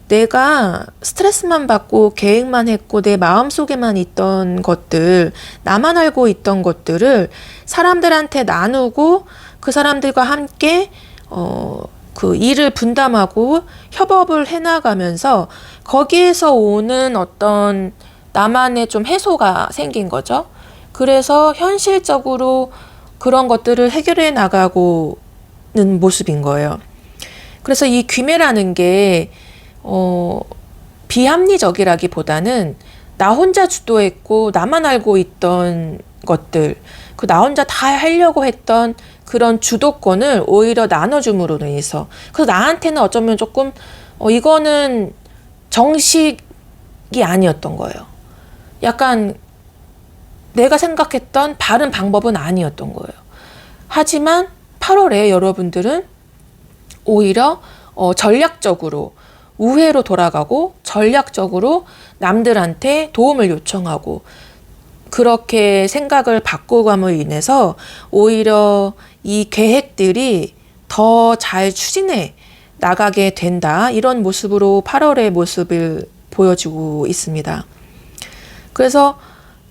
A: 내가 스트레스만 받고 계획만 했고 내 마음속에만 있던 것들, 나만 알고 있던 것들을 사람들한테 나누고 그 사람들과 함께 그 일을 분담하고 협업을 해나가면서 거기에서 오는 어떤 나만의 좀 해소가 생긴 거죠. 그래서 현실적으로 그런 것들을 해결해 나가고는 모습인 거예요. 그래서 이 귀매라는 게 비합리적이라기보다는 나 혼자 주도했고 나만 알고 있던 것들, 그 나 혼자 다 하려고 했던 그런 주도권을 오히려 나눠줌으로 인해서, 그래서 나한테는 어쩌면 조금 이거는 정식이 아니었던 거예요. 약간 내가 생각했던 바른 방법은 아니었던 거예요. 하지만 8월에 여러분들은 오히려 전략적으로 우회로 돌아가고 전략적으로 남들한테 도움을 요청하고 그렇게 생각을 바꾸감으로 인해서 오히려 이 계획들이 더 잘 추진해 나가게 된다, 이런 모습으로 8월의 모습을 보여주고 있습니다. 그래서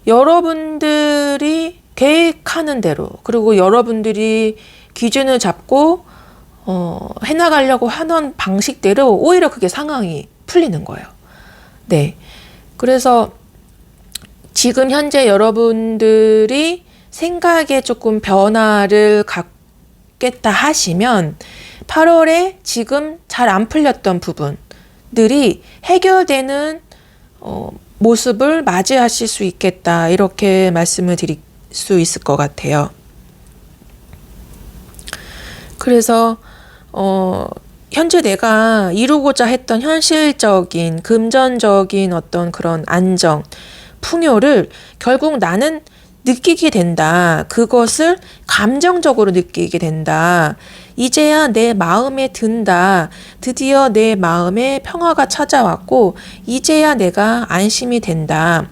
A: 여러분들이 계획하는 대로, 그리고 여러분들이 기준을 잡고 해나가려고 하는 방식대로 오히려 그게 상황이 풀리는 거예요. 네. 그래서 지금 현재 여러분들이 생각에 조금 변화를 갖겠다 하시면 8월에 지금 잘 안 풀렸던 부분들이 해결되는 모습을 맞이하실 수 있겠다. 이렇게 말씀을 드릴 수 있을 것 같아요. 그래서 현재 내가 이루고자 했던 현실적인, 금전적인 어떤 그런 안정, 풍요를 결국 나는 느끼게 된다. 그것을 감정적으로 느끼게 된다. 이제야 내 마음에 든다. 드디어 내 마음에 평화가 찾아왔고 이제야 내가 안심이 된다.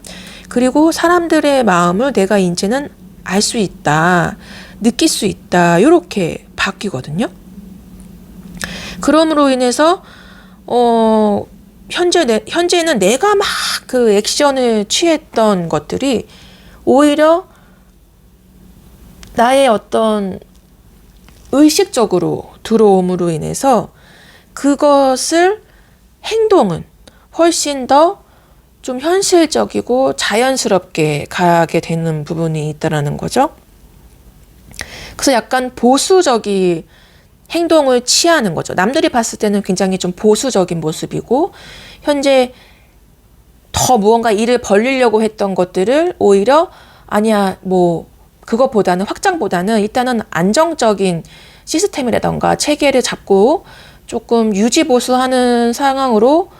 A: 그리고 사람들의 마음을 내가 이제는 알 수 있다. 느낄 수 있다. 이렇게 바뀌거든요. 그럼으로 인해서 현재는 내가 막 그 액션을 취했던 것들이 오히려 나의 어떤 의식적으로 들어옴으로 인해서 그것을 행동은 훨씬 더 좀 현실적이고 자연스럽게 가게 되는 부분이 있다라는 거죠. 그래서 약간 보수적인 행동을 취하는 거죠. 남들이 봤을 때는 굉장히 좀 보수적인 모습이고 현재 더 무언가 일을 벌리려고 했던 것들을 오히려 아니야 뭐 그것보다는 확장보다는 일단은 안정적인 시스템이라던가 체계를 잡고 조금 유지보수하는 상황으로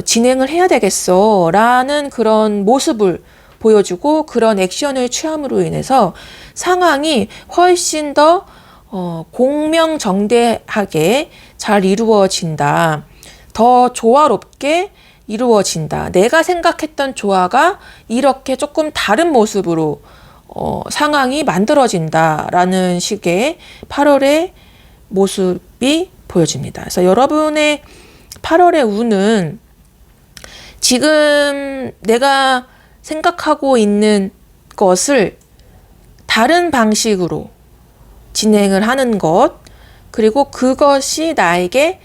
A: 진행을 해야 되겠어 라는 그런 모습을 보여주고 그런 액션을 취함으로 인해서 상황이 훨씬 더 공명정대하게 잘 이루어진다. 더 조화롭게 이루어진다. 내가 생각했던 조화가 이렇게 조금 다른 모습으로 상황이 만들어진다라는 식의 8월의 모습이 보여집니다. 그래서 여러분의 8월의 운은 지금 내가 생각하고 있는 것을 다른 방식으로 진행을 하는 것, 그리고 그것이 나에게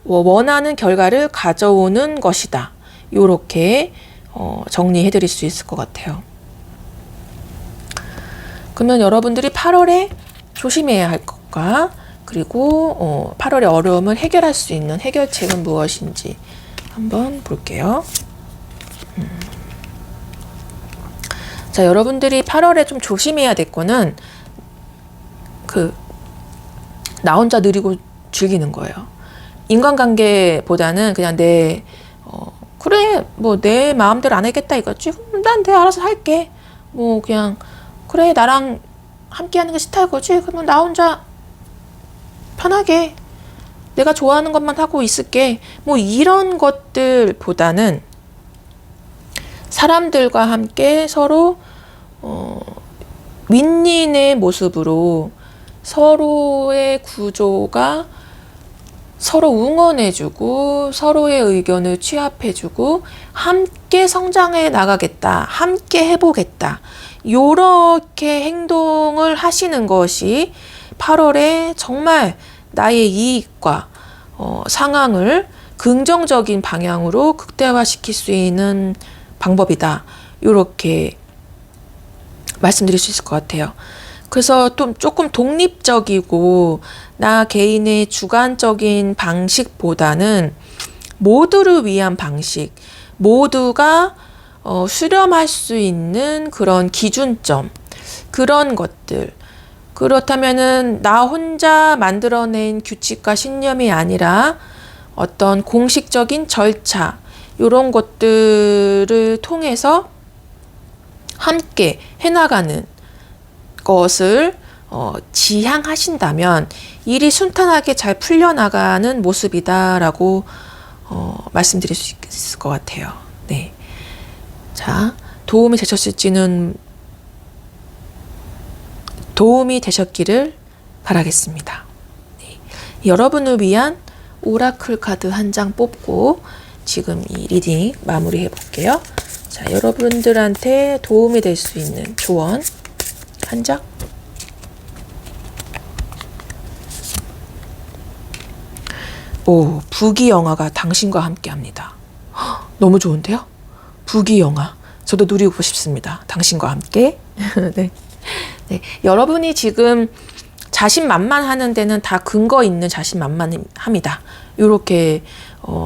A: 원하는 결과를 가져오는 것이다. 이렇게 정리해 드릴 수 있을 것 같아요. 그러면 여러분들이 8월에 조심해야 할 것과 그리고 8월의 어려움을 해결할 수 있는 해결책은 무엇인지 한번 볼게요. 자, 여러분들이 8월에 좀 조심해야 될 거는 나 혼자 느리고 즐기는 거예요. 인간관계보다는 그냥 그래 뭐 내 마음대로 안 하겠다 이거지. 난 내가 알아서 할게. 뭐 그냥 그래 나랑 함께 하는 게 싫다 이거지. 그러면 나 혼자 편하게 내가 좋아하는 것만 하고 있을게. 뭐 이런 것들보다는 사람들과 함께 서로 윈윈의 모습으로 서로의 구조가 서로 응원해주고 서로의 의견을 취합해주고 함께 성장해 나가겠다. 함께 해보겠다. 요렇게 행동을 하시는 것이 8월에 정말 나의 이익과 상황을 긍정적인 방향으로 극대화시킬 수 있는 방법이다. 요렇게 말씀드릴 수 있을 것 같아요. 그래서 또 조금 독립적이고 나 개인의 주관적인 방식보다는 모두를 위한 방식, 모두가 수렴할 수 있는 그런 기준점, 그런 것들. 그렇다면은 나 혼자 만들어낸 규칙과 신념이 아니라 어떤 공식적인 절차, 이런 것들을 통해서 함께 해나가는 것을 지향하신다면 일이 순탄하게 잘 풀려나가는 모습이다라고 말씀드릴 수 있을 것 같아요. 네. 자, 도움이 되셨기를 바라겠습니다. 네. 여러분을 위한 오라클 카드 한 장 뽑고 지금 이 리딩 마무리해 볼게요. 자, 여러분들한테 도움이 될 수 있는 조언 한 장. 오, 부귀 영화가 당신과 함께 합니다. 헉, 너무 좋은데요? 부귀 영화. 저도 누리고 싶습니다. 당신과 함께. 네. 네. 여러분이 지금 자신만만하는 데는 다 근거 있는 자신만만합니다. 이렇게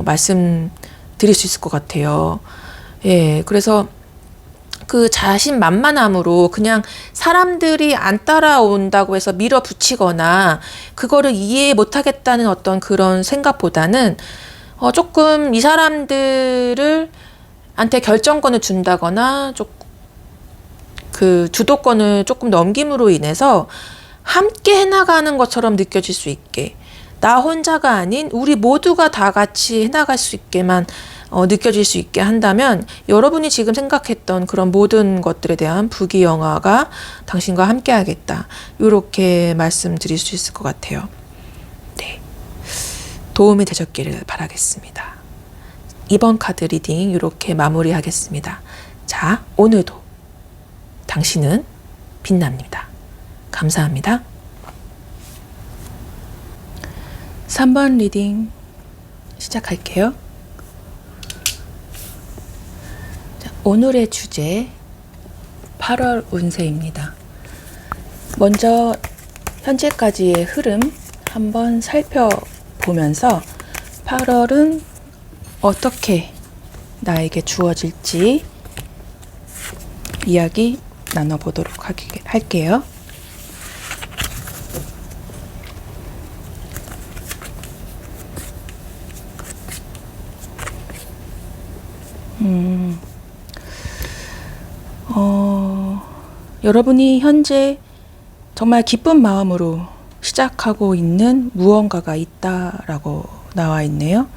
A: 말씀드릴 수 있을 것 같아요. 예, 그래서 그 자신만만함으로 그냥 사람들이 안 따라온다고 해서 밀어붙이거나 그거를 이해 못하겠다는 어떤 그런 생각보다는 조금 이 사람들을 한테 결정권을 준다거나 그 주도권을 조금 넘김으로 인해서 함께 해나가는 것처럼 느껴질 수 있게, 나 혼자가 아닌 우리 모두가 다 같이 해나갈 수 있게만 느껴질 수 있게 한다면 여러분이 지금 생각했던 그런 모든 것들에 대한 부귀 영화가 당신과 함께 하겠다. 이렇게 말씀드릴 수 있을 것 같아요. 네. 도움이 되셨기를 바라겠습니다. 이번 카드 리딩 이렇게 마무리하겠습니다. 자, 오늘도 당신은 빛납니다. 감사합니다. 3번 리딩 시작할게요. 자, 오늘의 주제 8월 운세입니다. 먼저 현재까지의 흐름 한번 살펴보면서 8월은 어떻게 나에게 주어질지 이야기 나눠보도록 할게요. 여러분이 현재 정말 기쁜 마음으로 시작하고 있는 무언가가 있다라고 나와 있네요.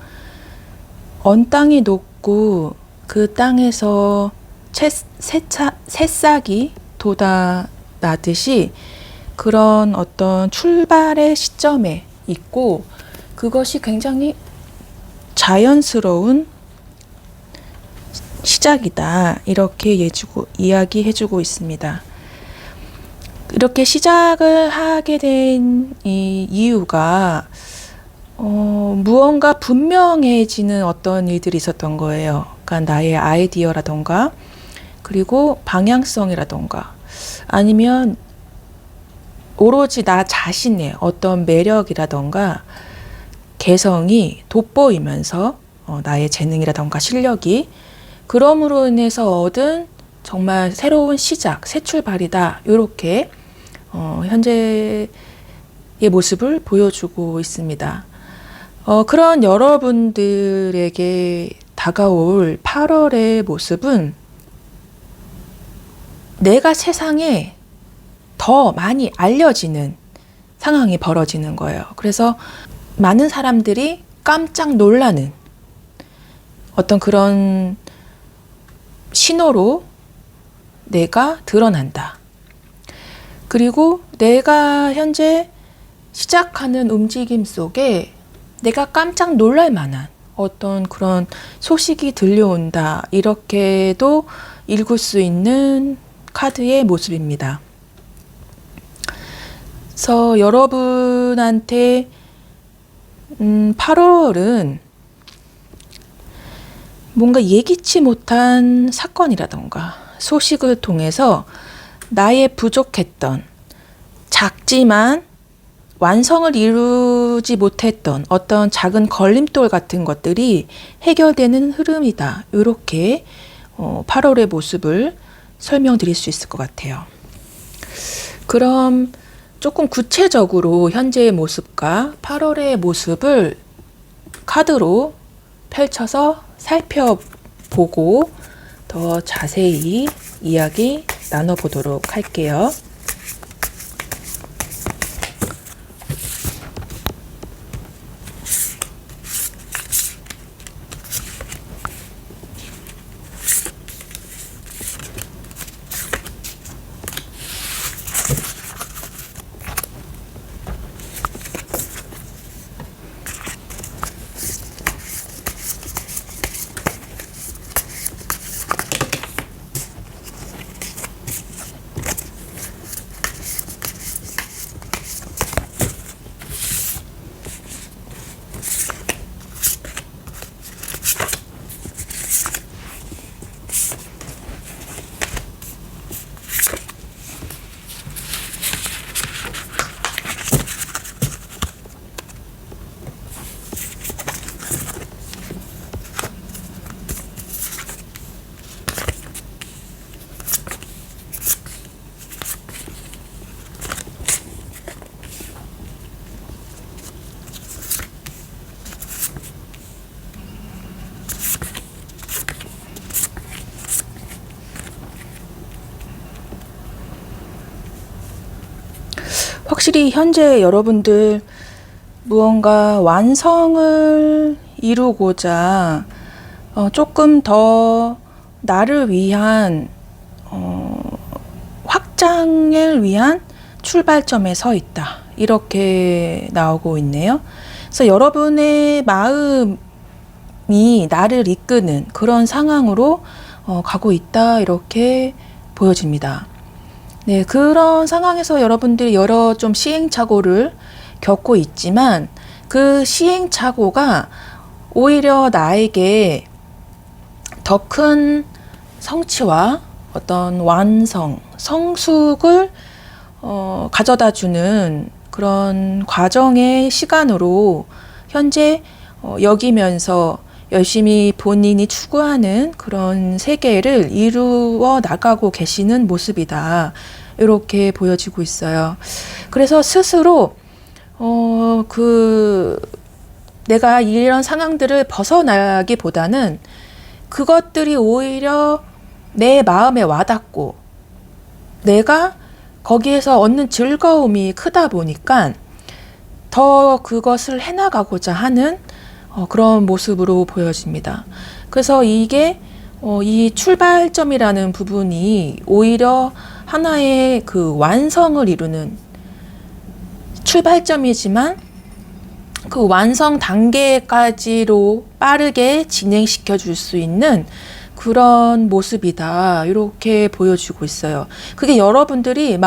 A: 언 땅이 높고 그 땅에서 새싹이 돋아나듯이 그런 어떤 출발의 시점에 있고, 그것이 굉장히 자연스러운 시작이다. 이렇게 이야기해주고 있습니다. 이렇게 시작을 하게 된 이 이유가 무언가 분명해지는 어떤 일들이 있었던 거예요. 그러니까 나의 아이디어라던가 그리고 방향성이라던가 아니면 오로지 나 자신의 어떤 매력이라던가 개성이 돋보이면서 나의 재능이라던가 실력이 그럼으로 인해서 얻은 정말 새로운 시작, 새 출발이다. 이렇게 현재의 모습을 보여주고 있습니다. 그런 여러분들에게 다가올 8월의 모습은 내가 세상에 더 많이 알려지는 상황이 벌어지는 거예요. 그래서 많은 사람들이 깜짝 놀라는 어떤 그런 신호로 내가 드러난다. 그리고 내가 현재 시작하는 움직임 속에 내가 깜짝 놀랄 만한 어떤 그런 소식이 들려온다. 이렇게도 읽을 수 있는 카드의 모습입니다. 그래서 여러분한테 8월은 뭔가 예기치 못한 사건이라던가 소식을 통해서 나의 부족했던, 작지만 완성을 이루지 못했던 어떤 작은 걸림돌 같은 것들이 해결되는 흐름이다. 이렇게 8월의 모습을 설명드릴 수 있을 것 같아요. 그럼 조금 구체적으로 현재의 모습과 8월의 모습을 카드로 펼쳐서 살펴보고 더 자세히 이야기 나눠보도록 할게요. 확실히 현재 여러분들 무언가 완성을 이루고자 조금 더 나를 위한 확장을 위한 출발점에 서 있다. 이렇게 나오고 있네요. 그래서 여러분의 마음이 나를 이끄는 그런 상황으로 가고 있다. 이렇게 보여집니다. 네, 그런 상황에서 여러분들이 여러 좀 시행착오를 겪고 있지만 그 시행착오가 오히려 나에게 더 큰 성취와 어떤 완성, 성숙을 가져다 주는 그런 과정의 시간으로 현재 여기면서 열심히 본인이 추구하는 그런 세계를 이루어 나가고 계시는 모습이다. 이렇게 보여지고 있어요. 그래서 스스로 내가 이런 상황들을 벗어나기보다는 그것들이 오히려 내 마음에 와닿고 내가 거기에서 얻는 즐거움이 크다 보니까 더 그것을 해나가고자 하는 그런 모습으로 보여집니다. 그래서 이게 이 출발점이라는 부분이 오히려 하나의 그 완성을 이루는 출발점이지만 그 완성 단계까지로 빠르게 진행시켜 줄 수 있는 그런 모습이다. 이렇게 보여주고 있어요. 그게 여러분들이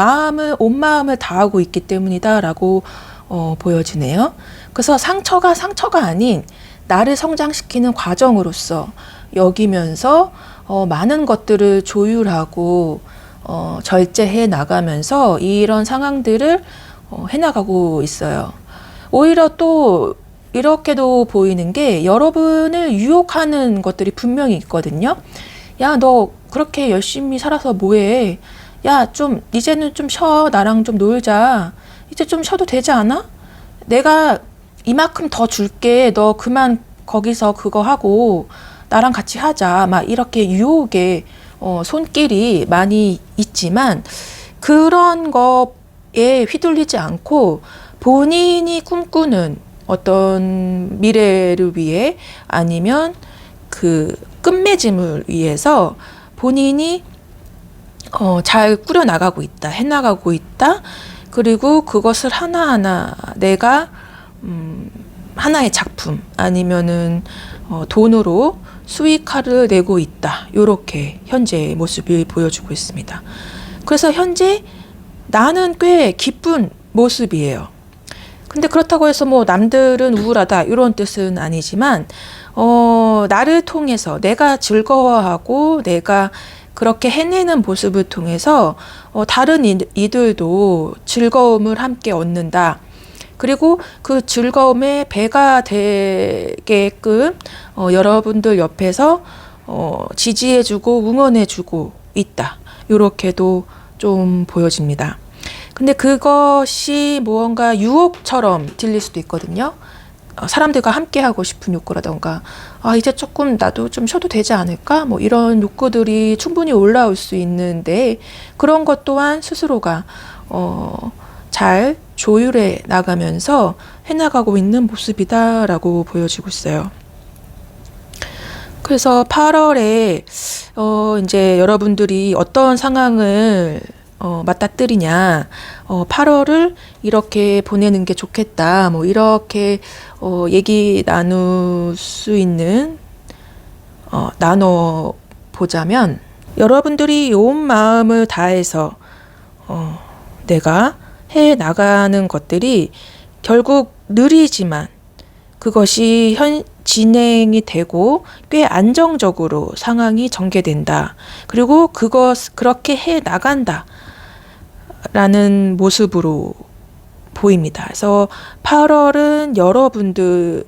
A: 온 마음을 다하고 있기 때문이다. 라고 보여지네요. 그래서 상처가 아닌 나를 성장시키는 과정으로서 여기면서 많은 것들을 조율하고 절제해 나가면서 이런 상황들을 해나가고 있어요. 오히려 또 이렇게도 보이는 게 여러분을 유혹하는 것들이 분명히 있거든요. 야, 너 그렇게 열심히 살아서 뭐해? 야, 이제는 좀 쉬어. 나랑 좀 놀자. 이제 좀 쉬어도 되지 않아? 내가 이만큼 더 줄게. 너 그만 거기서 그거 하고 나랑 같이 하자. 막 이렇게 유혹의 손길이 많이 있지만 그런 거에 휘둘리지 않고 본인이 꿈꾸는 어떤 미래를 위해 아니면 그 끝맺음을 위해서 본인이 잘 꾸려나가고 있다, 해나가고 있다. 그리고 그것을 하나하나 내가 하나의 작품 아니면은 돈으로 수익화를 내고 있다. 이렇게 현재의 모습을 보여주고 있습니다. 그래서 현재 나는 꽤 기쁜 모습이에요. 근데 그렇다고 해서 뭐 남들은 우울하다 이런 뜻은 아니지만 나를 통해서 내가 즐거워하고 내가 그렇게 해내는 모습을 통해서 다른 이들도 즐거움을 함께 얻는다. 그리고 그 즐거움에 배가 되게끔 여러분들 옆에서 지지해주고 응원해주고 있다. 이렇게도 좀 보여집니다. 근데 그것이 무언가 유혹처럼 들릴 수도 있거든요. 사람들과 함께 하고 싶은 욕구라던가 이제 조금 나도 좀 쉬어도 되지 않을까? 뭐 이런 욕구들이 충분히 올라올 수 있는데 그런 것 또한 스스로가 잘 조율해 나가면서 해나가고 있는 모습이다라고 보여지고 있어요. 그래서 8월에 이제 여러분들이 어떤 상황을 맞닥뜨리냐, 8월을 이렇게 보내는 게 좋겠다. 뭐 이렇게 얘기 나눌 수 있는 나눠 보자면 여러분들이 온 마음을 다해서 내가 해 나가는 것들이 결국 느리지만 그것이 진행이 되고 꽤 안정적으로 상황이 전개된다. 그리고 그렇게 해 나간다. 라는 모습으로 보입니다. 그래서 8월은 여러분들의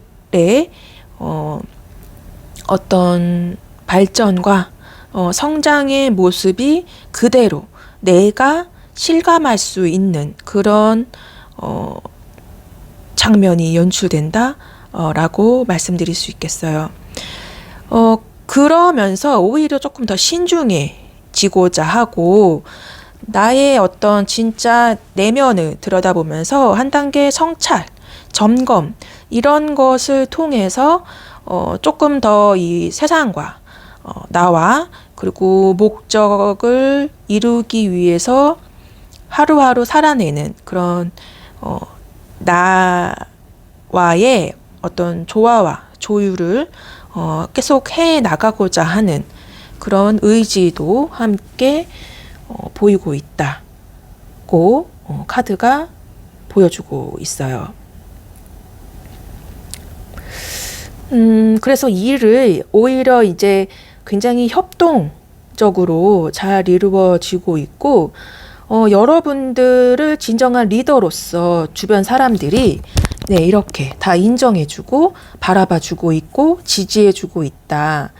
A: 어떤 발전과 성장의 모습이 그대로 내가 실감할 수 있는 그런 장면이 연출된다 라고 말씀드릴 수 있겠어요. 그러면서 오히려 조금 더 신중해지고자 하고 나의 어떤 진짜 내면을 들여다보면서 한 단계 성찰, 점검 이런 것을 통해서 조금 더 이 세상과 나와 그리고 목적을 이루기 위해서 하루하루 살아내는 그런 나와의 어떤 조화와 조율을 계속 해 나가고자 하는 그런 의지도 함께 보이고 있다고 카드가 보여주고 있어요. 그래서 이 일을 오히려 이제 굉장히 협동적으로 잘 이루어지고 있고, 여러분들을 진정한 리더로서 주변 사람들이 네, 이렇게 다 인정해주고 바라봐주고 있고 지지해주고 있다.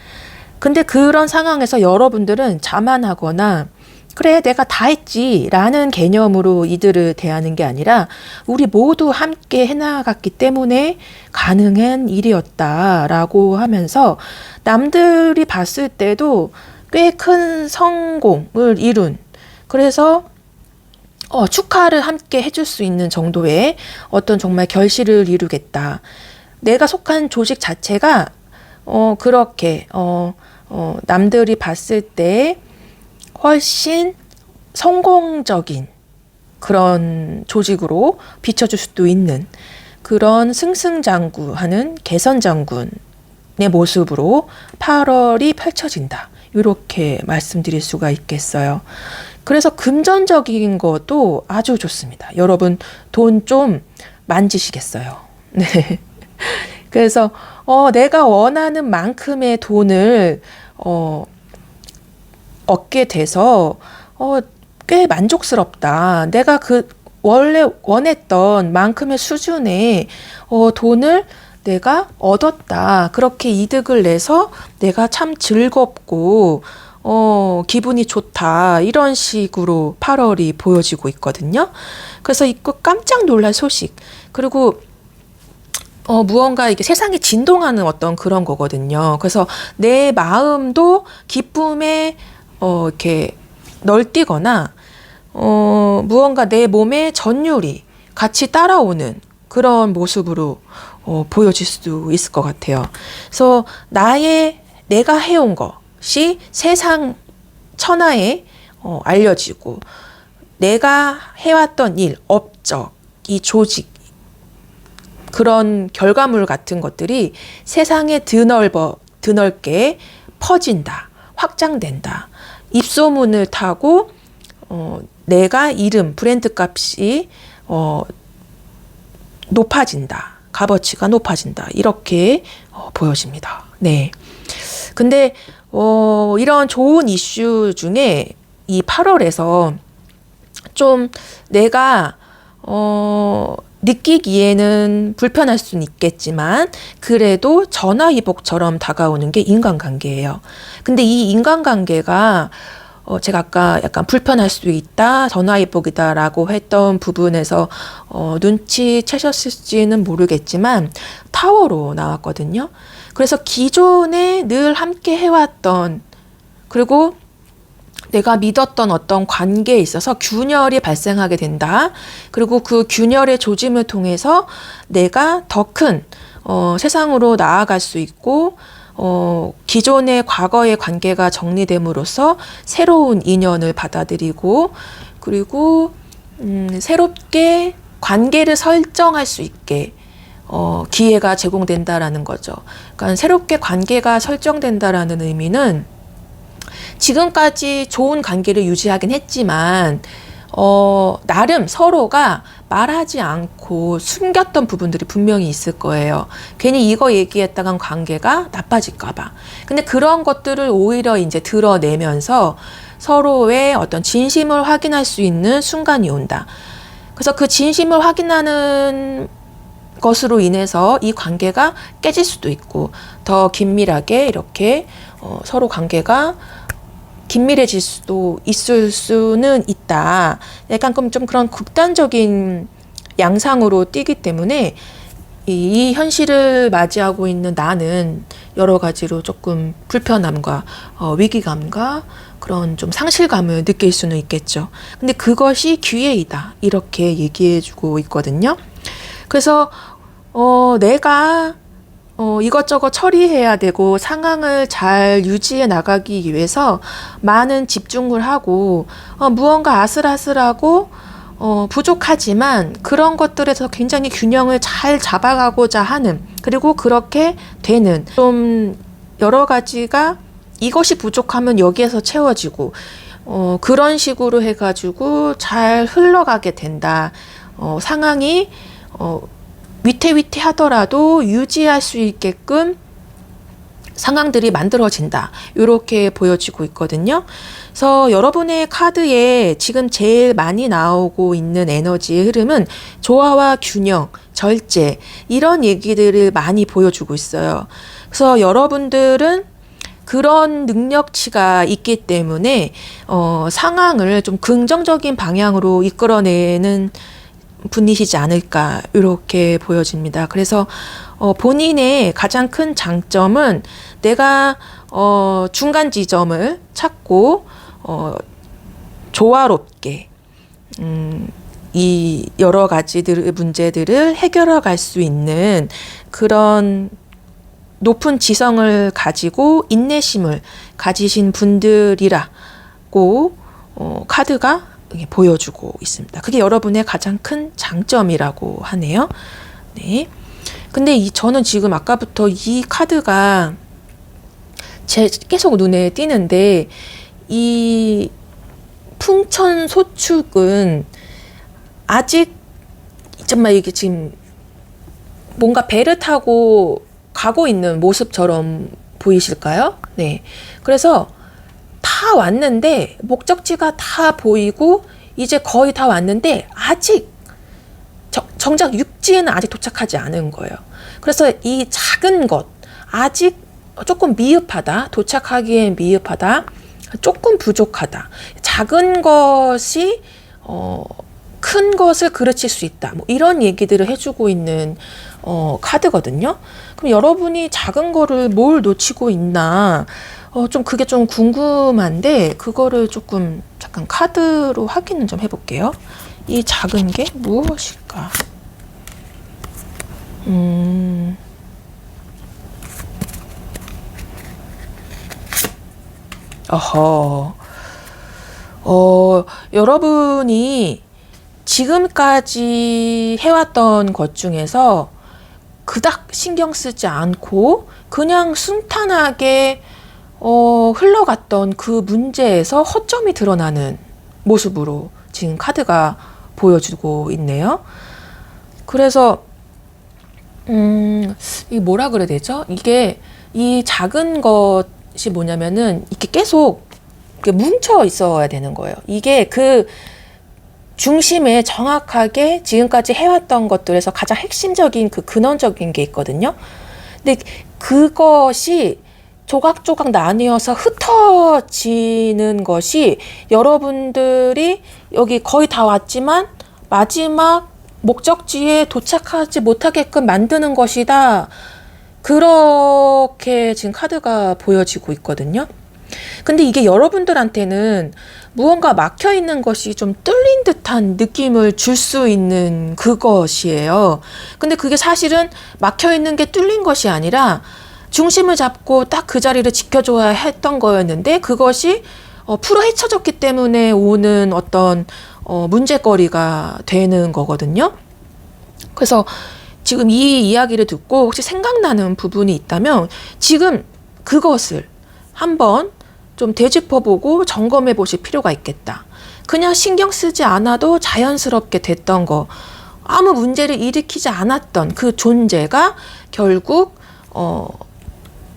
A: 근데 그런 상황에서 여러분들은 자만하거나 그래 내가 다 했지 라는 개념으로 이들을 대하는 게 아니라 우리 모두 함께 해나갔기 때문에 가능한 일이었다라고 하면서 남들이 봤을 때도 꽤 큰 성공을 이룬, 그래서 축하를 함께 해줄 수 있는 정도의 어떤 정말 결실을 이루겠다. 내가 속한 조직 자체가 그렇게 남들이 봤을 때 훨씬 성공적인 그런 조직으로 비춰줄 수도 있는 그런 승승장구하는 개선장군의 모습으로 8월이 펼쳐진다. 이렇게 말씀드릴 수가 있겠어요. 그래서 금전적인 것도 아주 좋습니다. 여러분 돈 좀 만지시겠어요. 네. 그래서 내가 원하는 만큼의 돈을 얻게 돼서 꽤 만족스럽다. 내가 그 원래 원했던 만큼의 수준의 돈을 내가 얻었다. 그렇게 이득을 내서 내가 참 즐겁고 기분이 좋다. 이런 식으로 8월이 보여지고 있거든요. 그래서 이거 깜짝 놀랄 소식. 그리고 무언가 이게 세상이 진동하는 어떤 그런 거거든요. 그래서 내 마음도 기쁨에 이렇게 널뛰거나 무언가 내 몸의 전율이 같이 따라오는 그런 모습으로 보여질 수도 있을 것 같아요. 그래서 내가 해온 것이 세상 천하에 알려지고 내가 해왔던 일, 업적, 이 조직 그런 결과물 같은 것들이 세상에 드넓게 퍼진다, 확장된다. 입소문을 타고 내가 이름, 브랜드 값이 높아진다. 값어치가 높아진다. 이렇게 보여집니다. 네. 근데 이런 좋은 이슈 중에 이 8월에서 좀 내가 느끼기에는 불편할 수는 있겠지만 그래도 전화위복처럼 다가오는 게 인간관계예요. 근데 이 인간관계가 제가 아까 약간 불편할 수 있다, 전화위복이다 라고 했던 부분에서 눈치채셨을지는 모르겠지만 타워로 나왔거든요. 그래서 기존에 늘 함께 해왔던, 그리고 내가 믿었던 어떤 관계에 있어서 균열이 발생하게 된다. 그리고 그 균열의 조짐을 통해서 내가 더 큰 세상으로 나아갈 수 있고 기존의 과거의 관계가 정리됨으로써 새로운 인연을 받아들이고 그리고 새롭게 관계를 설정할 수 있게 기회가 제공된다라는 거죠. 그러니까 새롭게 관계가 설정된다라는 의미는 지금까지 좋은 관계를 유지하긴 했지만 나름 서로가 말하지 않고 숨겼던 부분들이 분명히 있을 거예요. 괜히 이거 얘기했다간 관계가 나빠질까 봐. 근데 그런 것들을 오히려 이제 드러내면서 서로의 어떤 진심을 확인할 수 있는 순간이 온다. 그래서 그 진심을 확인하는 것으로 인해서 이 관계가 깨질 수도 있고 더 긴밀하게 이렇게 서로 관계가 긴밀해질 수도 있을 수는 있다. 약간 좀 그런 극단적인 양상으로 뛰기 때문에 이 현실을 맞이하고 있는 나는 여러 가지로 조금 불편함과 위기감과 그런 좀 상실감을 느낄 수는 있겠죠. 근데 그것이 기회이다. 이렇게 얘기해주고 있거든요. 그래서 내가 이것저것 처리해야 되고 상황을 잘 유지해 나가기 위해서 많은 집중을 하고 무언가 아슬아슬하고 부족하지만 그런 것들에서 굉장히 균형을 잘 잡아가고자 하는, 그리고 그렇게 되는, 좀 여러 가지가 이것이 부족하면 여기에서 채워지고 그런 식으로 해가지고 잘 흘러가게 된다. 상황이 위태위태하더라도 유지할 수 있게끔 상황들이 만들어진다. 이렇게 보여지고 있거든요. 그래서 여러분의 카드에 지금 제일 많이 나오고 있는 에너지의 흐름은 조화와 균형, 절제, 이런 얘기들을 많이 보여주고 있어요. 그래서 여러분들은 그런 능력치가 있기 때문에 상황을 좀 긍정적인 방향으로 이끌어내는 분이시지 않을까, 이렇게 보여집니다. 그래서 본인의 가장 큰 장점은 내가 중간 지점을 찾고 조화롭게 이 여러 가지들의 문제들을 해결해 갈 수 있는 그런 높은 지성을 가지고 인내심을 가지신 분들이라고 카드가 보여주고 있습니다. 그게 여러분의 가장 큰 장점이라고 하네요. 네. 근데 저는 지금 아까부터 이 카드가 계속 눈에 띄는데, 이 풍천소축은 아직 정말 이게 지금 뭔가 배를 타고 가고 있는 모습처럼 보이실까요? 네. 그래서 다 왔는데, 목적지가 다 보이고 이제 거의 다 왔는데 아직 정작 육지에는 아직 도착하지 않은 거예요. 그래서 이 작은 것, 아직 조금 미흡하다, 도착하기엔 미흡하다, 조금 부족하다, 작은 것이 큰 것을 그르칠 수 있다, 뭐 이런 얘기들을 해주고 있는 카드거든요. 그럼 여러분이 작은 거를 뭘 놓치고 있나, 좀 그게 좀 궁금한데, 그거를 조금 잠깐 카드로 확인을 좀 해볼게요. 이 작은 게 무엇일까? 여러분이 지금까지 해왔던 것 중에서 그닥 신경 쓰지 않고 그냥 순탄하게 흘러갔던 그 문제에서 허점이 드러나는 모습으로 지금 카드가 보여주고 있네요. 그래서 이 뭐라 그래야 되죠? 이게 이 작은 것이 뭐냐면은 이렇게 계속 이렇게 뭉쳐 있어야 되는 거예요. 이게 그 중심에 정확하게 지금까지 해왔던 것들에서 가장 핵심적인 그 근원적인 게 있거든요. 근데 그것이 조각조각 나뉘어서 흩어지는 것이 여러분들이 여기 거의 다 왔지만 마지막 목적지에 도착하지 못하게끔 만드는 것이다. 그렇게 지금 카드가 보여지고 있거든요. 근데 이게 여러분들한테는 무언가 막혀 있는 것이 좀 뚫린 듯한 느낌을 줄 수 있는 그것이에요. 근데 그게 사실은 막혀 있는 게 뚫린 것이 아니라 중심을 잡고 딱 그 자리를 지켜줘야 했던 거였는데, 그것이 풀어 헤쳐졌기 때문에 오는 어떤 문제거리가 되는 거거든요. 그래서 지금 이 이야기를 듣고 혹시 생각나는 부분이 있다면 지금 그것을 한번 좀 되짚어보고 점검해 보실 필요가 있겠다. 그냥 신경 쓰지 않아도 자연스럽게 됐던 거, 아무 문제를 일으키지 않았던 그 존재가 결국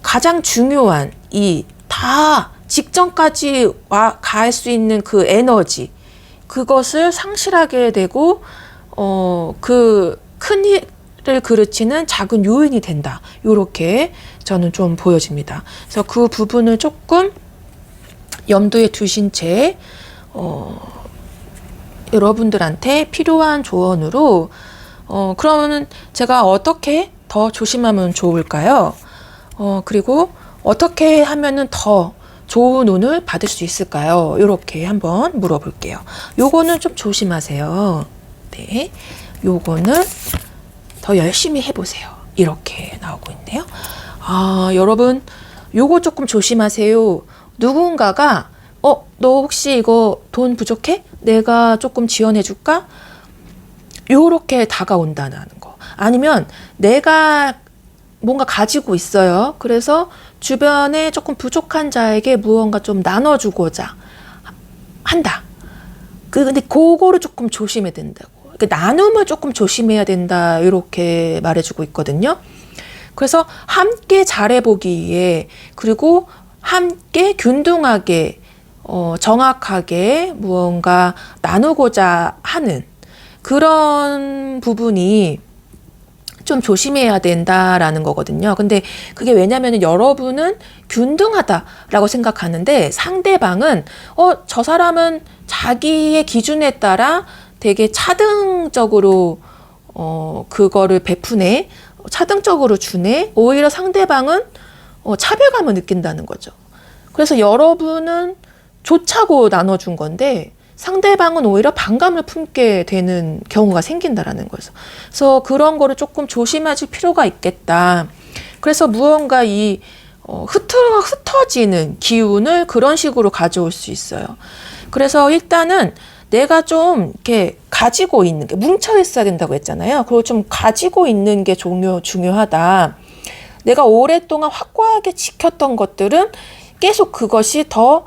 A: 가장 중요한 이 다 직전까지 갈 수 있는 그 에너지, 그것을 상실하게 되고 그 큰 일을 그르치는 작은 요인이 된다. 이렇게 저는 좀 보여집니다. 그래서 그 부분을 조금 염두에 두신 채 여러분들한테 필요한 조언으로 그러면 제가 어떻게 더 조심하면 좋을까요? 그리고 어떻게 하면은 더 좋은 운을 받을 수 있을까요? 이렇게 한번 물어볼게요. 요거는 좀 조심하세요. 네, 요거는 더 열심히 해보세요. 이렇게 나오고 있네요. 여러분 요거 조금 조심하세요. 누군가가 너 혹시 이거 돈 부족해? 내가 조금 지원해 줄까? 요렇게 다가온다는 거. 아니면 내가 뭔가 가지고 있어요. 그래서 주변에 조금 부족한 자에게 무언가 좀 나눠주고자 한다. 근데 그거를 조금 조심해야 된다고. 나눔을 조금 조심해야 된다. 이렇게 말해주고 있거든요. 그래서 함께 잘해보기 위해, 그리고 함께 균등하게 정확하게 무언가 나누고자 하는 그런 부분이 좀 조심해야 된다라는 거거든요. 근데 그게 왜냐면은 여러분은 균등하다라고 생각하는데 상대방은 저 사람은 자기의 기준에 따라 되게 차등적으로 그거를 베푸네, 차등적으로 주네. 오히려 상대방은 차별감을 느낀다는 거죠. 그래서 여러분은 좋자고 나눠준 건데 상대방은 오히려 반감을 품게 되는 경우가 생긴다라는 거죠. 그래서 그런 거를 조금 조심하실 필요가 있겠다. 그래서 무언가 이 흩어지는 기운을 그런 식으로 가져올 수 있어요. 그래서 일단은 내가 좀 이렇게 가지고 있는 게 뭉쳐 있어야 된다고 했잖아요. 그리고 좀 가지고 있는 게 중요하다. 내가 오랫동안 확고하게 지켰던 것들은 계속 그것이 더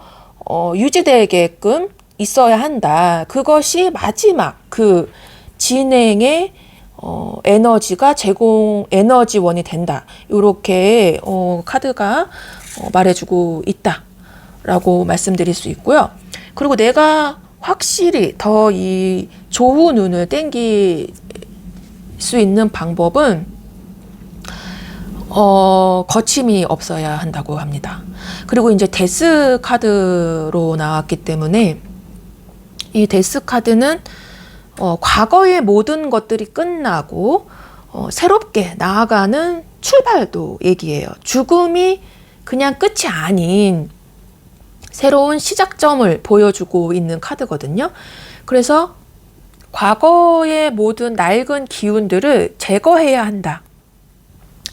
A: 유지되게끔 있어야 한다. 그것이 마지막 그 진행의 에너지가 제공 에너지원이 된다. 이렇게 카드가 말해주고 있다라고 말씀드릴 수 있고요. 그리고 내가 확실히 더 이 좋은 운을 땡길 수 있는 방법은 거침이 없어야 한다고 합니다. 그리고 이제 데스 카드로 나왔기 때문에 이 데스 카드는 과거의 모든 것들이 끝나고 새롭게 나아가는 출발도 얘기해요. 죽음이 그냥 끝이 아닌 새로운 시작점을 보여주고 있는 카드거든요. 그래서 과거의 모든 낡은 기운들을 제거해야 한다.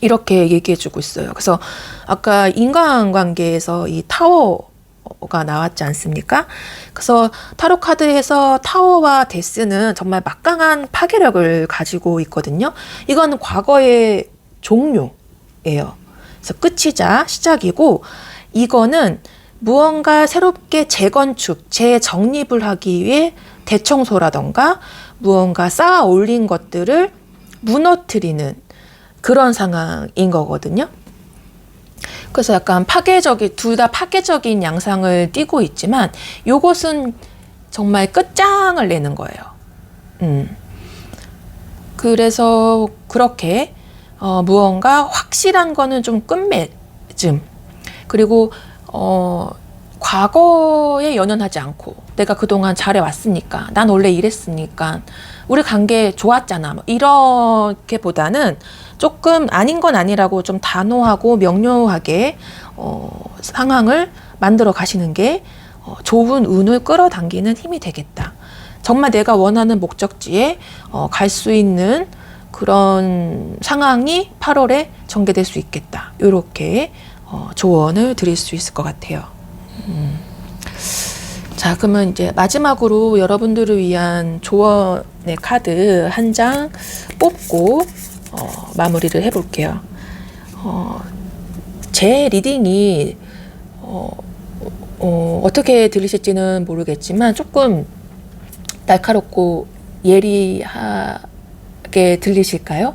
A: 이렇게 얘기해주고 있어요. 그래서 아까 인간관계에서 이 타워가 나왔지 않습니까? 그래서 타로 카드에서 타워와 데스는 정말 막강한 파괴력을 가지고 있거든요. 이건 과거의 종료예요. 그래서 끝이자 시작이고, 이거는 무언가 새롭게 재건축, 재정립을 하기 위해 대청소라던가 무언가 쌓아 올린 것들을 무너뜨리는 그런 상황인 거거든요. 그래서 약간 둘 다 파괴적인 양상을 띠고 있지만 요것은 정말 끝장을 내는 거예요. 그래서 그렇게 무언가 확실한 거는 좀 끝맺음, 그리고 과거에 연연하지 않고 내가 그동안 잘해왔으니까, 난 원래 이랬으니까, 우리 관계 좋았잖아, 뭐 이렇게 보다는 조금 아닌 건 아니라고 좀 단호하고 명료하게 상황을 만들어 가시는 게 좋은 운을 끌어당기는 힘이 되겠다. 정말 내가 원하는 목적지에 갈 수 있는 그런 상황이 8월에 전개될 수 있겠다. 이렇게 조언을 드릴 수 있을 것 같아요. 자, 그러면 이제 마지막으로 여러분들을 위한 조언의 카드 한 장 뽑고 마무리를 해볼게요. 제 리딩이 어떻게 들리실지는 모르겠지만 조금 날카롭고 예리하게 들리실까요?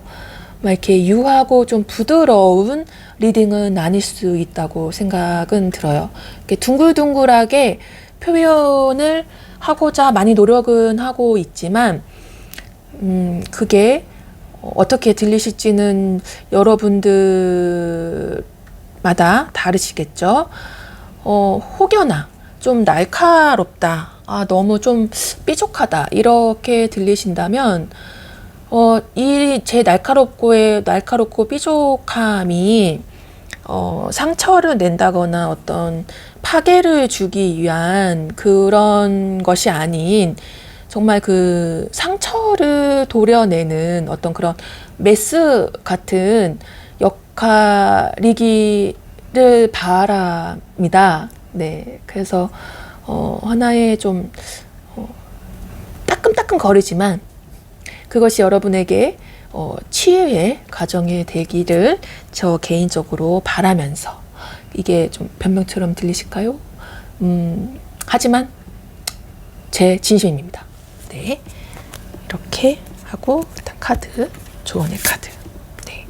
A: 막 이렇게 유하고 좀 부드러운 리딩은 아닐 수 있다고 생각은 들어요. 이렇게 둥글둥글하게 표현을 하고자 많이 노력은 하고 있지만 그게 어떻게 들리실지는 여러분들마다 다르시겠죠. 혹여나 좀 날카롭다, 너무 좀 삐죽하다 이렇게 들리신다면 이 제 날카롭고 삐죽함이 상처를 낸다거나 어떤 파괴를 주기 위한 그런 것이 아닌 정말 그 상처를 도려내는 어떤 그런 메스 같은 역할이기를 바랍니다. 네, 그래서 하나의 좀 따끔따끔 거리지만 그것이 여러분에게 치유의 과정이 되기를 저 개인적으로 바라면서, 이게 좀 변명처럼 들리실까요? 하지만 제 진심입니다. 네, 이렇게 하고 일단 카드, 조언의 카드. 네,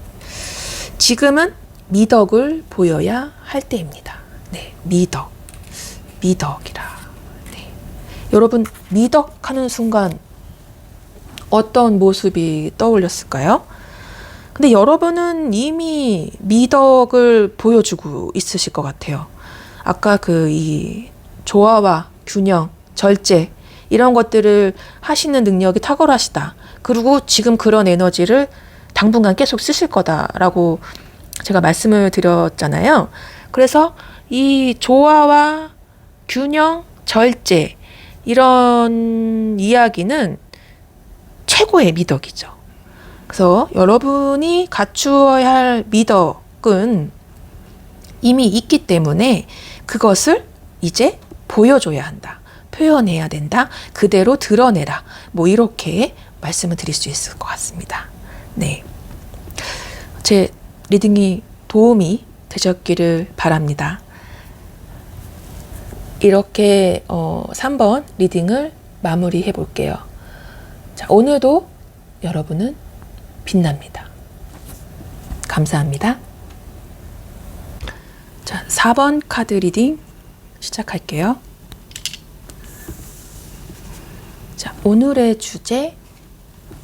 A: 지금은 미덕을 보여야 할 때입니다. 네, 미덕이라. 네, 여러분 미덕하는 순간 어떤 모습이 떠올렸을까요? 근데 여러분은 이미 미덕을 보여주고 있으실 것 같아요. 아까 이 조화와 균형, 절제 이런 것들을 하시는 능력이 탁월하시다. 그리고 지금 그런 에너지를 당분간 계속 쓰실 거다라고 제가 말씀을 드렸잖아요. 그래서 이 조화와 균형, 절제 이런 이야기는 최고의 미덕이죠. 그래서 여러분이 갖추어야 할 미덕은 이미 있기 때문에 그것을 이제 보여줘야 한다. 표현해야 된다. 그대로 드러내라. 뭐 이렇게 말씀을 드릴 수 있을 것 같습니다. 네, 제 리딩이 도움이 되셨기를 바랍니다. 이렇게 3번 리딩을 마무리해 볼게요. 자, 오늘도 여러분은 빛납니다. 감사합니다. 자, 4번 카드 리딩 시작할게요. 자, 오늘의 주제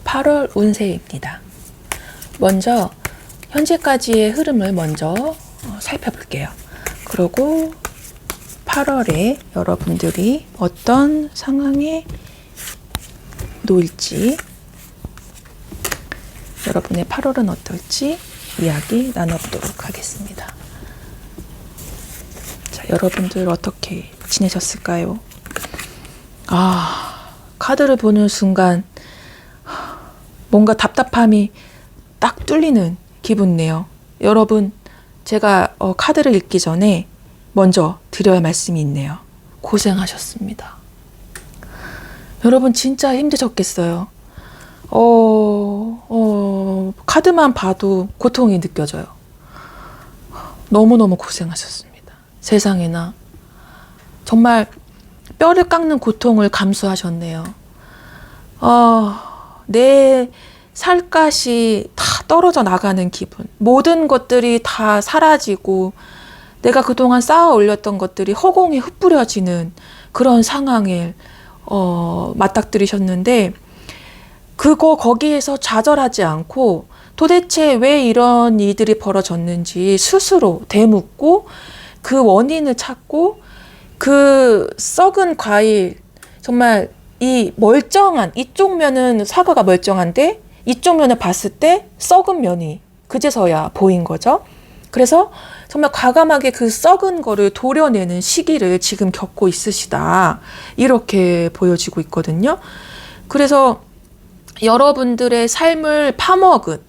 A: 8월 운세입니다. 먼저 현재까지의 흐름을 먼저 살펴볼게요. 그리고 8월에 여러분들이 어떤 상황에 놓일지, 여러분의 8월은 어떨지 이야기 나눠보도록 하겠습니다. 자, 여러분들 어떻게 지내셨을까요? 카드를 보는 순간 뭔가 답답함이 딱 뚫리는 기분이네요. 여러분, 제가 카드를 읽기 전에 먼저 드려야 할 말씀이 있네요. 고생하셨습니다. 여러분 진짜 힘드셨겠어요. 카드만 봐도 고통이 느껴져요. 너무너무 고생하셨습니다. 세상에나 정말 뼈를 깎는 고통을 감수하셨네요. 내 살갗이 다 떨어져 나가는 기분, 모든 것들이 다 사라지고 내가 그동안 쌓아 올렸던 것들이 허공에 흩뿌려지는 그런 상황을 맞닥뜨리셨는데, 거기에서 좌절하지 않고 도대체 왜 이런 일들이 벌어졌는지 스스로 되묻고 그 원인을 찾고 그 썩은 과일, 정말 이 멀쩡한 이쪽 면은 사과가 멀쩡한데 이쪽 면을 봤을 때 썩은 면이 그제서야 보인 거죠. 그래서 정말 과감하게 그 썩은 거를 도려내는 시기를 지금 겪고 있으시다, 이렇게 보여지고 있거든요. 그래서 여러분들의 삶을 파먹은,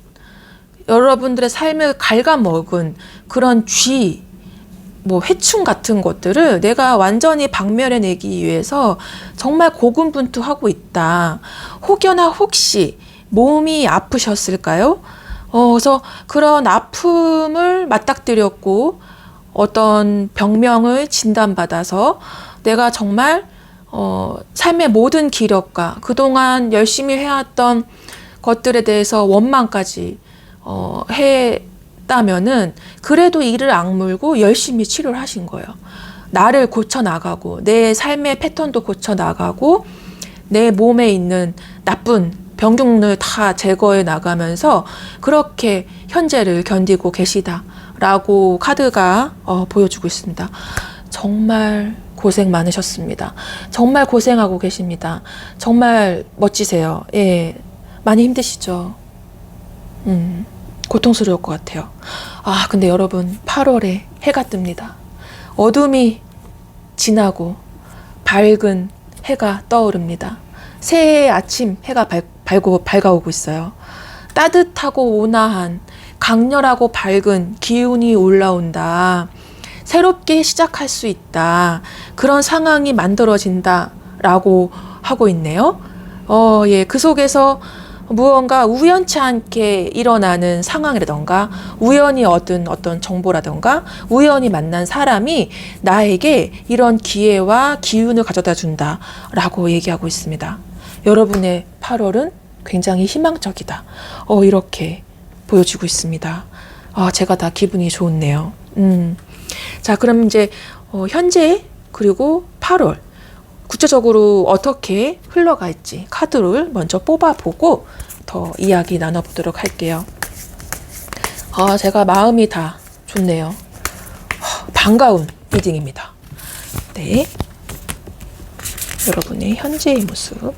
A: 여러분들의 삶을 갉아먹은 그런 해충 같은 것들을 내가 완전히 박멸해내기 위해서 정말 고군분투하고 있다. 혹여나 혹시 몸이 아프셨을까요? 그래서 그런 아픔을 맞닥뜨렸고 어떤 병명을 진단받아서 내가 정말 삶의 모든 기력과 그동안 열심히 해왔던 것들에 대해서 원망까지 했다면은 그래도 이를 악물고 열심히 치료를 하신 거예요. 나를 고쳐나가고 내 삶의 패턴도 고쳐나가고 내 몸에 있는 나쁜 병균을 다 제거해 나가면서 그렇게 현재를 견디고 계시다라고 카드가 보여주고 있습니다. 정말 고생 많으셨습니다. 정말 고생하고 계십니다. 정말 멋지세요. 예, 많이 힘드시죠? 고통스러울 것 같아요. 아, 근데 여러분, 8월에 해가 뜹니다. 어둠이 지나고 밝은 해가 떠오릅니다. 새해 아침 해가 밝아오고 있어요. 따뜻하고 온화한 강렬하고 밝은 기운이 올라온다. 새롭게 시작할 수 있다. 그런 상황이 만들어진다. 라고 하고 있네요. 예, 그 속에서 무언가 우연치 않게 일어나는 상황이라던가 우연히 얻은 어떤 정보라던가 우연히 만난 사람이 나에게 이런 기회와 기운을 가져다 준다 라고 얘기하고 있습니다. 여러분의 8월은 굉장히 희망적이다. 이렇게 보여지고 있습니다. 제가 다 기분이 좋네요. 자, 그럼 이제 현재 그리고 8월 구체적으로 어떻게 흘러갈지 카드를 먼저 뽑아보고 더 이야기 나눠보도록 할게요. 제가 마음이 다 좋네요. 반가운 리딩입니다. 네, 여러분의 현재의 모습.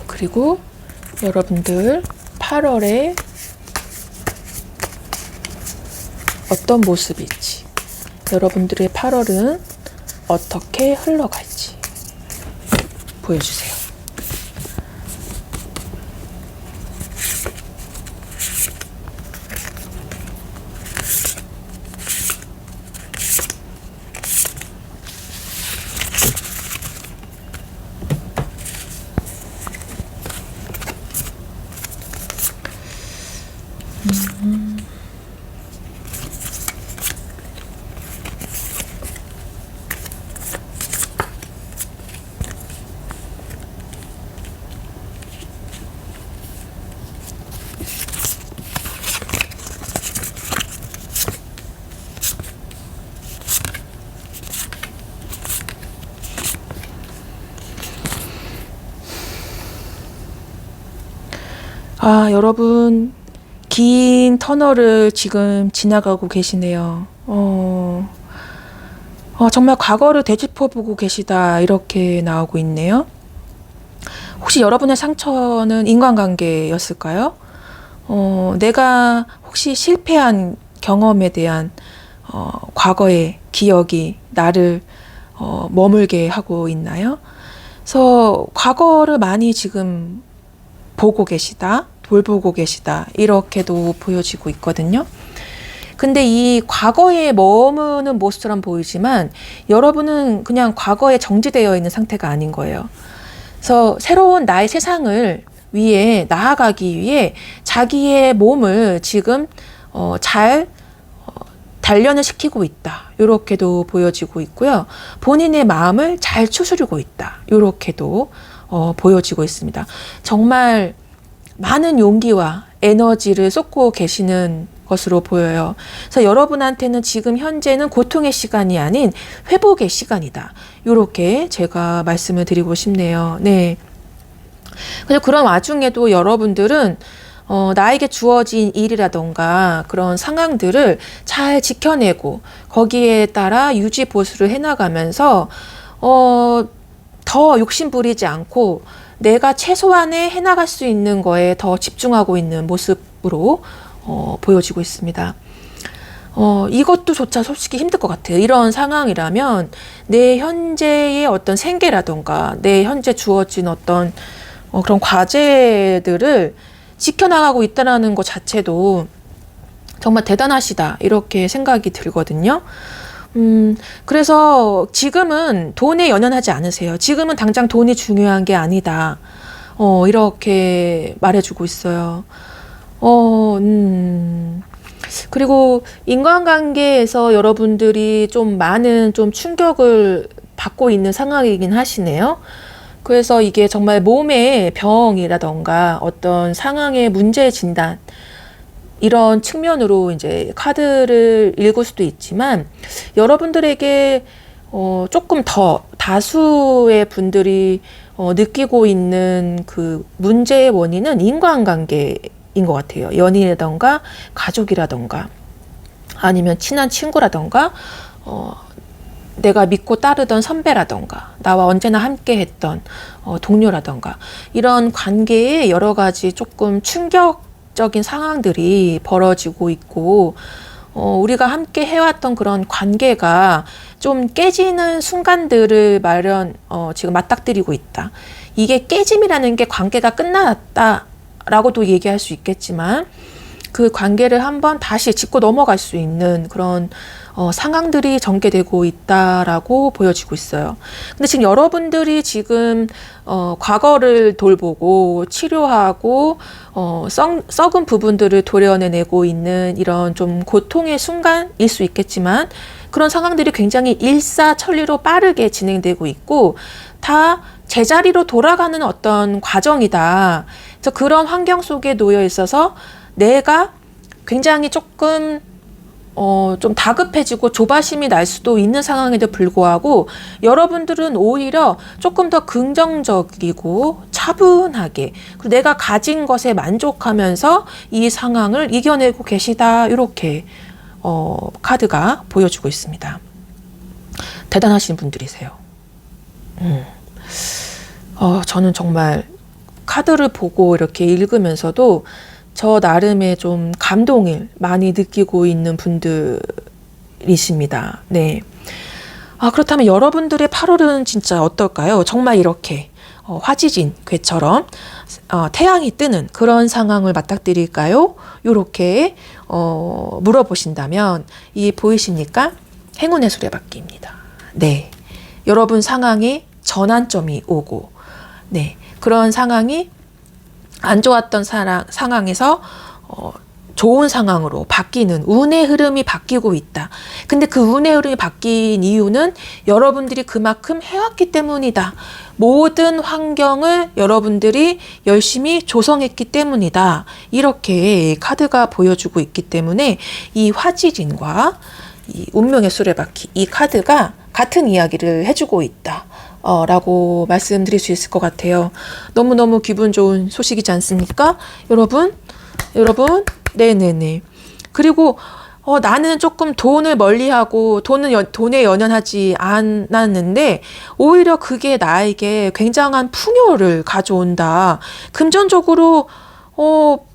A: 그리고 여러분들 8월에 어떤 모습일지, 여러분들의 8월은 어떻게 흘러갈지 보여주세요. 여러분, 긴 터널을 지금 지나가고 계시네요. 정말 과거를 되짚어보고 계시다, 이렇게 나오고 있네요. 혹시 여러분의 상처는 인간관계였을까요? 내가 혹시 실패한 경험에 대한 과거의 기억이 나를 머물게 하고 있나요? 그래서 과거를 많이 지금 보고 계시다, 돌보고 계시다, 이렇게도 보여지고 있거든요. 근데 이 과거에 머무는 모습처럼 보이지만 여러분은 그냥 과거에 정지되어 있는 상태가 아닌 거예요. 그래서 새로운 나의 세상을 위해 나아가기 위해 자기의 몸을 지금 잘 단련을 시키고 있다, 이렇게도 보여지고 있고요. 본인의 마음을 잘 추스르고 있다, 이렇게도 보여지고 있습니다. 정말 많은 용기와 에너지를 쏟고 계시는 것으로 보여요. 그래서 여러분한테는 지금 현재는 고통의 시간이 아닌 회복의 시간이다, 이렇게 제가 말씀을 드리고 싶네요. 네. 그래서 그런 와중에도 여러분들은 나에게 주어진 일이라던가 그런 상황들을 잘 지켜내고 거기에 따라 유지 보수를 해나가면서 더 욕심 부리지 않고 내가 최소한의 해나갈 수 있는 거에 더 집중하고 있는 모습으로 보여지고 있습니다. 이것도 조차 솔직히 힘들 것 같아요. 이런 상황이라면 내 현재의 어떤 생계라던가 내 현재 주어진 어떤 그런 과제들을 지켜나가고 있다는 것 자체도 정말 대단하시다, 이렇게 생각이 들거든요. 그래서 지금은 돈에 연연하지 않으세요. 지금은 당장 돈이 중요한 게 아니다, 이렇게 말해주고 있어요. 그리고 인간관계에서 여러분들이 좀 많은 좀 충격을 받고 있는 상황이긴 하시네요. 그래서 이게 정말 몸의 병이라던가 어떤 상황의 문제 진단, 이런 측면으로 이제 카드를 읽을 수도 있지만 여러분들에게 조금 더 다수의 분들이 느끼고 있는 그 문제의 원인은 인간관계인 것 같아요. 연인이라던가 가족이라던가 아니면 친한 친구라던가 내가 믿고 따르던 선배라던가 나와 언제나 함께 했던 동료라던가 이런 관계에 여러 가지 조금 충격적인 상황들이 벌어지고 있고 우리가 함께 해왔던 그런 관계가 좀 깨지는 순간들을 지금 맞닥뜨리고 있다. 이게 깨짐이라는 게 관계가 끝났다라고도 얘기할 수 있겠지만 그 관계를 한번 다시 짚고 넘어갈 수 있는 그런 상황들이 전개되고 있다라고 보여지고 있어요. 근데 지금 여러분들이 지금 과거를 돌보고 치료하고 썩은 부분들을 도려내고 있는 이런 좀 고통의 순간일 수 있겠지만 그런 상황들이 굉장히 일사천리로 빠르게 진행되고 있고 다 제자리로 돌아가는 어떤 과정이다. 그래서 그런 환경 속에 놓여 있어서 내가 굉장히 조금 좀 다급해지고 조바심이 날 수도 있는 상황에도 불구하고 여러분들은 오히려 조금 더 긍정적이고 차분하게 그리고 내가 가진 것에 만족하면서 이 상황을 이겨내고 계시다. 이렇게 카드가 보여주고 있습니다. 대단하신 분들이세요. 저는 정말 카드를 보고 이렇게 읽으면서도 저 나름의 좀 감동을 많이 느끼고 있는 분들이십니다. 네. 그렇다면 여러분들의 8월은 진짜 어떨까요? 정말 이렇게 화지진 괴처럼 태양이 뜨는 그런 상황을 맞닥뜨릴까요? 이렇게 물어보신다면 이 보이십니까? 행운의 수레바퀴입니다. 네. 여러분 상황에 전환점이 오고 네. 그런 상황이 안 좋았던 상황에서 좋은 상황으로 바뀌는 운의 흐름이 바뀌고 있다. 근데 그 운의 흐름이 바뀐 이유는 여러분들이 그만큼 해왔기 때문이다. 모든 환경을 여러분들이 열심히 조성했기 때문이다. 이렇게 카드가 보여주고 있기 때문에 이 화지진과 이 운명의 수레바퀴 이 카드가 같은 이야기를 해주고 있다. 라고 말씀드릴 수 있을 것 같아요. 너무너무 기분 좋은 소식이지 않습니까? 여러분, 네네네. 그리고 나는 조금 돈을 멀리하고 돈에 연연하지 않았는데 오히려 그게 나에게 굉장한 풍요를 가져온다. 금전적으로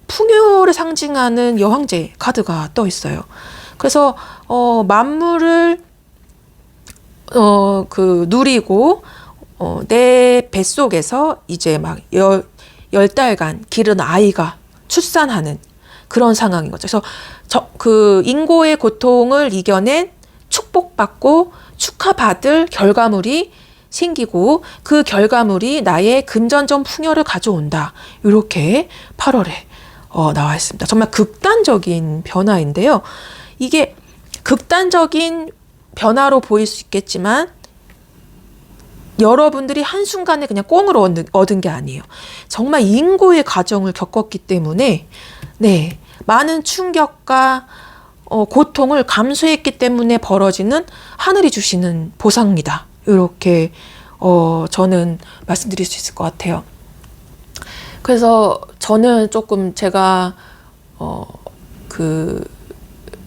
A: 풍요를 상징하는 여왕제 카드가 떠 있어요. 그래서 만물을 누리고 내 뱃속에서 이제 막 10달간 기른 아이가 출산하는 그런 상황인 거죠. 그래서 그 인고의 고통을 이겨낸 축복받고 축하받을 결과물이 생기고 그 결과물이 나의 금전적 풍요를 가져온다. 이렇게 8월에 나와 있습니다. 정말 극단적인 변화인데요. 이게 극단적인 변화로 보일 수 있겠지만 여러분들이 한순간에 그냥 꽁으로 얻은 게 아니에요. 정말 인고의 과정을 겪었기 때문에 네, 많은 충격과 고통을 감수했기 때문에 벌어지는 하늘이 주시는 보상입니다. 이렇게 저는 말씀드릴 수 있을 것 같아요. 그래서 저는 조금 제가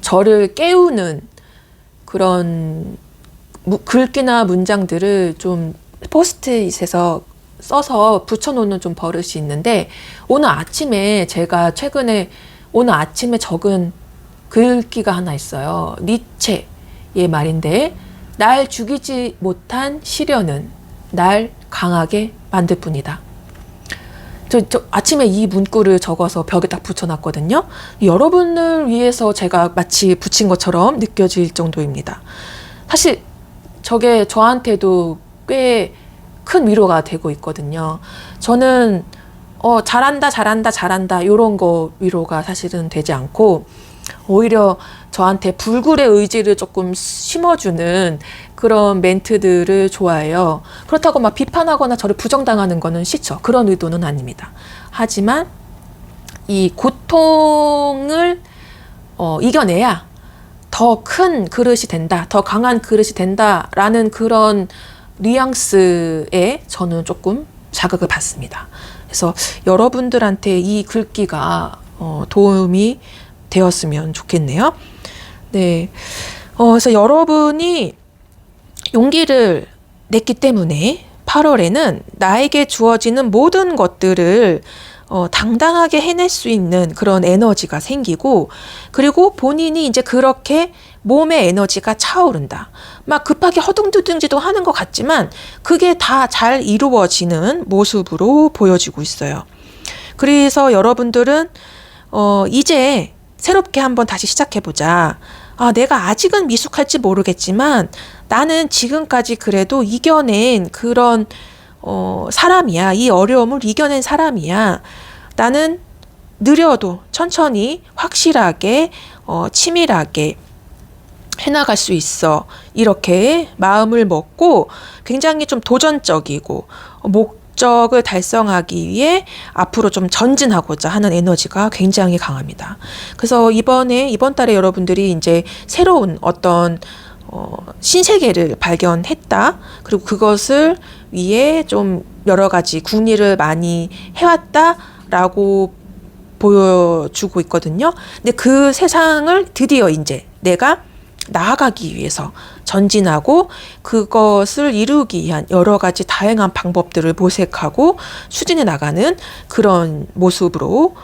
A: 저를 깨우는 그런 글귀나 문장들을 좀 포스트잇에서 써서 붙여놓는 좀 버릇이 있는데 오늘 아침에 적은 글귀가 하나 있어요. 니체의 말인데 날 죽이지 못한 시련은 날 강하게 만들 뿐이다. 저 아침에 이 문구를 적어서 벽에 딱 붙여놨거든요. 여러분을 위해서 제가 마치 붙인 것처럼 느껴질 정도입니다. 사실 저게 저한테도 꽤 큰 위로가 되고 있거든요. 저는 잘한다 이런 거 위로가 사실은 되지 않고 오히려 저한테 불굴의 의지를 조금 심어주는 그런 멘트들을 좋아해요. 그렇다고 막 비판하거나 저를 부정당하는 거는 싫죠. 그런 의도는 아닙니다. 하지만 이 고통을 이겨내야 더 큰 그릇이 된다, 더 강한 그릇이 된다라는 그런 뉘앙스에 저는 조금 자극을 받습니다. 그래서 여러분들한테 이 글귀가 도움이 되었으면 좋겠네요. 네. 그래서 여러분이 용기를 냈기 때문에 8월에는 나에게 주어지는 모든 것들을 당당하게 해낼 수 있는 그런 에너지가 생기고, 그리고 본인이 이제 그렇게 몸의 에너지가 차오른다. 막 급하게 허둥두둥지도 하는 것 같지만 그게 다 잘 이루어지는 모습으로 보여지고 있어요. 그래서 여러분들은 이제 새롭게 한번 다시 시작해보자. 내가 아직은 미숙할지 모르겠지만 나는 지금까지 그래도 이겨낸 그런 사람이야. 이 어려움을 이겨낸 사람이야. 나는 느려도 천천히 확실하게 치밀하게 해나갈 수 있어. 이렇게 마음을 먹고 굉장히 좀 도전적이고 목적을 달성하기 위해 앞으로 좀 전진하고자 하는 에너지가 굉장히 강합니다. 그래서 이번 달에 여러분들이 이제 새로운 어떤 신세계를 발견했다. 그리고 그것을 위해 좀 여러 가지 궁리를 많이 해왔다라고 보여주고 있거든요. 근데 그 세상을 드디어 이제 내가 나아가기 위해서 전진하고 그것을 이루기 위한 여러 가지 다양한 방법들을 모색하고 추진해 나가는 그런 모습으로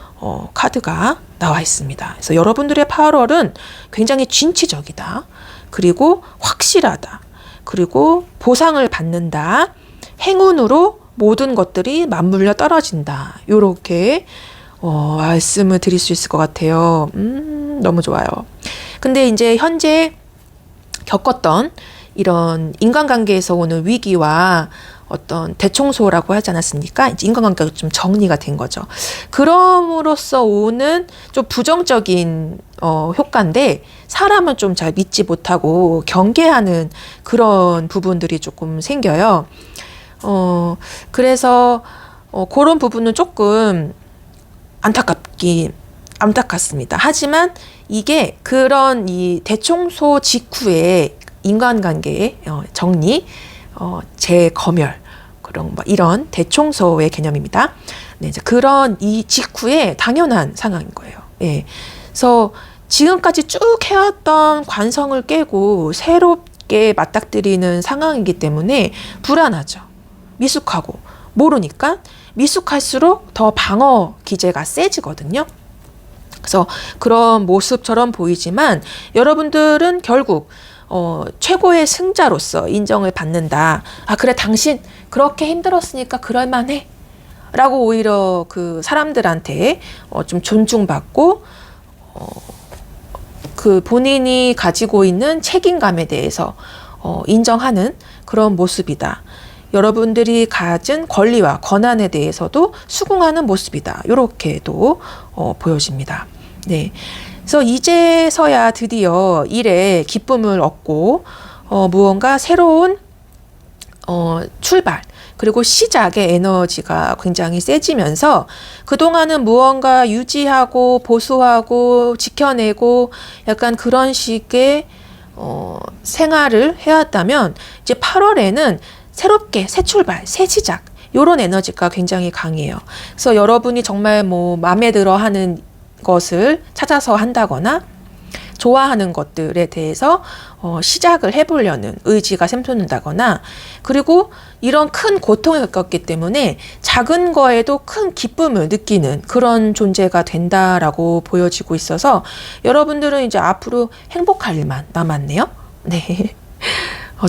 A: 카드가 나와 있습니다. 그래서 여러분들의 8월은 굉장히 진취적이다. 그리고 확실하다. 그리고 보상을 받는다. 행운으로 모든 것들이 맞물려 떨어진다. 이렇게 말씀을 드릴 수 있을 것 같아요. 너무 좋아요. 근데 이제 현재 겪었던 이런 인간관계에서 오는 위기와 어떤 대청소라고 하지 않았습니까? 이제 인간관계가 좀 정리가 된 거죠. 그럼으로써 오는 좀 부정적인 효과인데 사람은 좀 잘 믿지 못하고 경계하는 그런 부분들이 조금 생겨요. 그래서 그런 부분은 조금 안타깝습니다. 하지만 이게 그런 이 대청소 직후에 인간관계의 정리, 재검열, 그런 이런 대청소의 개념입니다. 네, 이제 그런 이 직후에 당연한 상황인 거예요. 예. 그래서 지금까지 쭉 해왔던 관성을 깨고 새롭게 맞닥뜨리는 상황이기 때문에 불안하죠. 미숙하고 모르니까 미숙할수록 더 방어 기제가 세지거든요. 그래서 그런 모습처럼 보이지만 여러분들은 결국 최고의 승자로서 인정을 받는다. 그래, 당신 그렇게 힘들었으니까 그럴만해. 라고 오히려 그 사람들한테 좀 존중받고 그 본인이 가지고 있는 책임감에 대해서 인정하는 그런 모습이다. 여러분들이 가진 권리와 권한에 대해서도 수긍하는 모습이다. 이렇게도 보여집니다. 네. 그래서 이제서야 드디어 일에 기쁨을 얻고 무언가 새로운 출발 그리고 시작의 에너지가 굉장히 세지면서 그동안은 무언가 유지하고 보수하고 지켜내고 약간 그런 식의 생활을 해왔다면 이제 8월에는 새롭게 새 출발, 새 시작 이런 에너지가 굉장히 강해요. 그래서 여러분이 정말 마음에 들어 하는 것을 찾아서 한다거나 좋아하는 것들에 대해서 시작을 해보려는 의지가 샘솟는다거나, 그리고 이런 큰 고통을 겪었기 때문에 작은 거에도 큰 기쁨을 느끼는 그런 존재가 된다라고 보여지고 있어서 여러분들은 이제 앞으로 행복할 일만 남았네요. 네.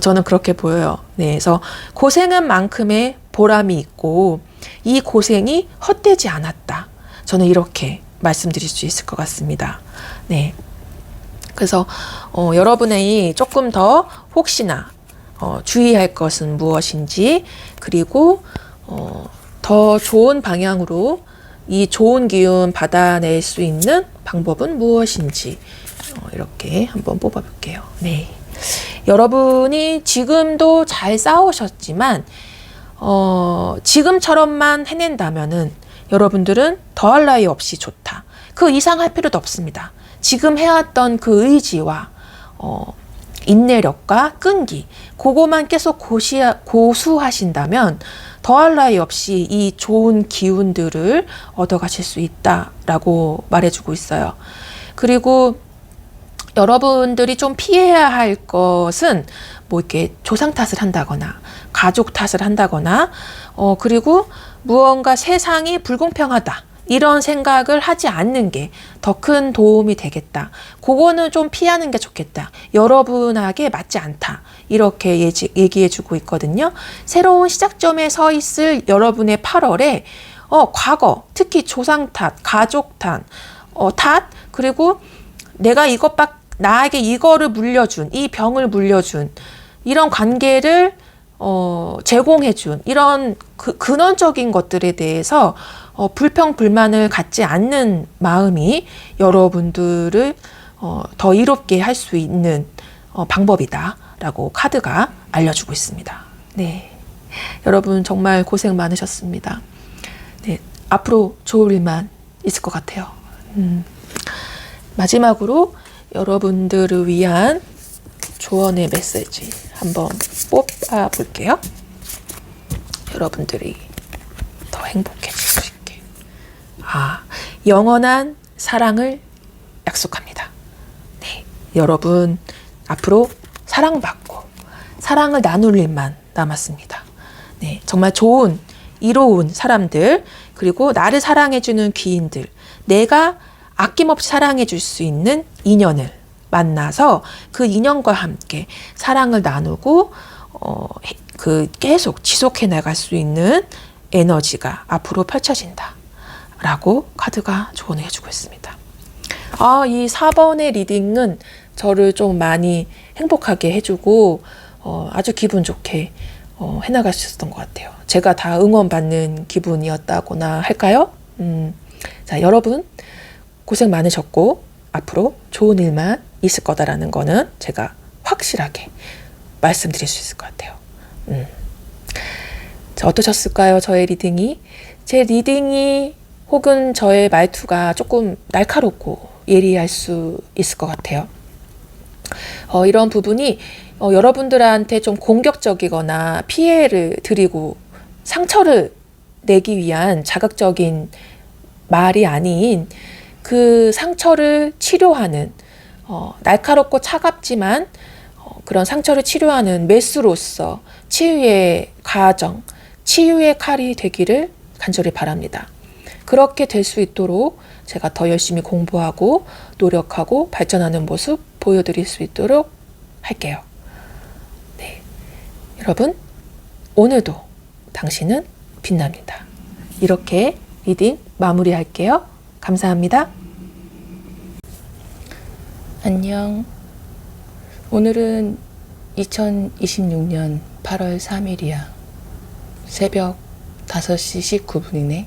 A: 저는 그렇게 보여요. 네. 그래서 고생한 만큼의 보람이 있고 이 고생이 헛되지 않았다. 저는 이렇게 말씀드릴 수 있을 것 같습니다. 네. 그래서 여러분의 조금 더 혹시나 주의할 것은 무엇인지, 그리고 더 좋은 방향으로 이 좋은 기운 받아낼 수 있는 방법은 무엇인지 이렇게 한번 뽑아볼게요. 네. 여러분이 지금도 잘 싸우셨지만 지금처럼만 해낸다면은 여러분들은 더할 나위 없이 좋다. 그 이상 할 필요도 없습니다. 지금 해왔던 그 의지와 인내력과 끈기, 그거만 계속 고수하신다면 더할 나위 없이 이 좋은 기운들을 얻어가실 수 있다라고 말해주고 있어요. 그리고 여러분들이 좀 피해야 할 것은 뭐 이렇게 조상 탓을 한다거나 가족 탓을 한다거나 그리고 무언가 세상이 불공평하다 이런 생각을 하지 않는 게 더 큰 도움이 되겠다. 그거는 좀 피하는 게 좋겠다. 여러분에게 맞지 않다. 이렇게 얘기해 주고 있거든요. 새로운 시작점에 서 있을 여러분의 8월에 과거, 특히 조상 탓, 가족 탓, 그리고 내가 나에게 이거를 물려준, 이 병을 물려준, 이런 관계를 제공해준, 이런 근원적인 것들에 대해서 불평, 불만을 갖지 않는 마음이 여러분들을 더 이롭게 할 수 있는 방법이다라고 카드가 알려주고 있습니다. 네. 여러분 정말 고생 많으셨습니다. 네. 앞으로 좋을 일만 있을 것 같아요. 마지막으로 여러분들을 위한 조언의 메시지 한번 뽑아 볼게요. 여러분들이 더 행복해질 수 있게. 영원한 사랑을 약속합니다. 네, 여러분 앞으로 사랑받고 사랑을 나눌 일만 남았습니다. 네, 정말 좋은, 이로운 사람들, 그리고 나를 사랑해주는 귀인들, 내가 아낌없이 사랑해줄 수 있는 인연을 만나서 그 인연과 함께 사랑을 나누고 계속 지속해 나갈 수 있는 에너지가 앞으로 펼쳐진다 라고 카드가 조언을 해주고 있습니다. 이 4번의 리딩은 저를 좀 많이 행복하게 해주고 아주 기분 좋게 해나갈 수 있었던 것 같아요. 제가 다 응원받는 기분이었다고나 할까요? 자, 여러분 고생 많으셨고 앞으로 좋은 일만 있을 거다라는 거는 제가 확실하게 말씀드릴 수 있을 것 같아요. 자, 어떠셨을까요? 저의 리딩이. 제 리딩이 혹은 저의 말투가 조금 날카롭고 예리할 수 있을 것 같아요. 이런 부분이 여러분들한테 좀 공격적이거나 피해를 드리고 상처를 내기 위한 자극적인 말이 아닌 그 상처를 치료하는 날카롭고 차갑지만 그런 상처를 치료하는 메스로서 치유의 가정, 치유의 칼이 되기를 간절히 바랍니다. 그렇게 될 수 있도록 제가 더 열심히 공부하고 노력하고 발전하는 모습 보여드릴 수 있도록 할게요. 네, 여러분 오늘도 당신은 빛납니다. 이렇게 리딩 마무리할게요. 감사합니다. 안녕. 오늘은 2026년 8월 3일이야. 새벽 5시 19분이네.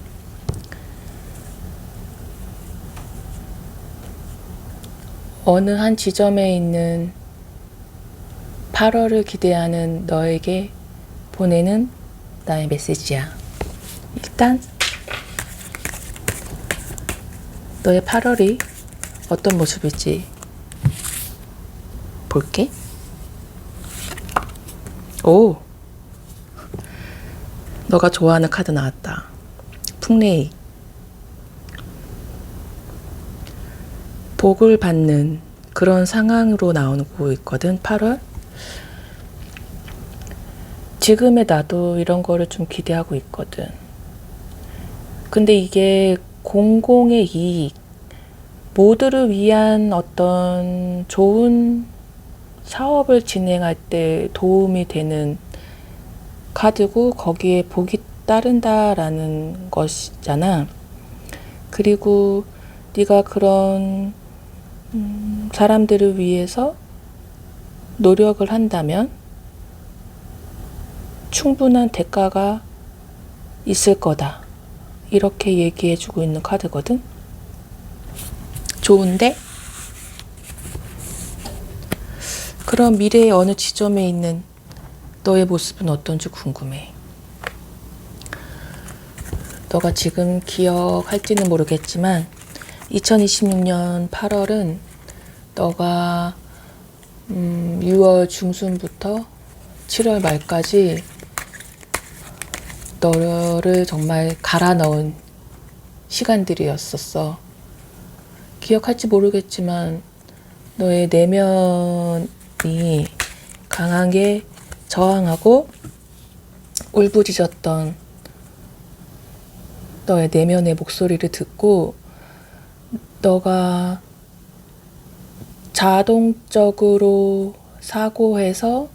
A: 어느 한 지점에 있는 8월을 기대하는 너에게 보내는 나의 메시지야. 일단 너의 8월이 어떤 모습일지 볼게. 오, 너가 좋아하는 카드 나왔다. 풍레이. 복을 받는 그런 상황으로 나오고 있거든. 8월. 지금의 나도 이런 거를 좀 기대하고 있거든. 근데 이게 공공의 이익, 모두를 위한 어떤 좋은 사업을 진행할 때 도움이 되는 카드고 거기에 복이 따른다라는 것이잖아. 그리고 네가 그런 사람들을 위해서 노력을 한다면 충분한 대가가 있을 거다. 이렇게 얘기해주고 있는 카드거든. 좋은데? 그럼 미래의 어느 지점에 있는 너의 모습은 어떤지 궁금해. 너가 지금 기억할지는 모르겠지만 2026년 8월은 너가 6월 중순부터 7월 말까지 너를 정말 갈아 넣은 시간들이었었어. 기억할지 모르겠지만 너의 내면이 강하게 저항하고 울부짖었던 너의 내면의 목소리를 듣고 너가 자동적으로 사고해서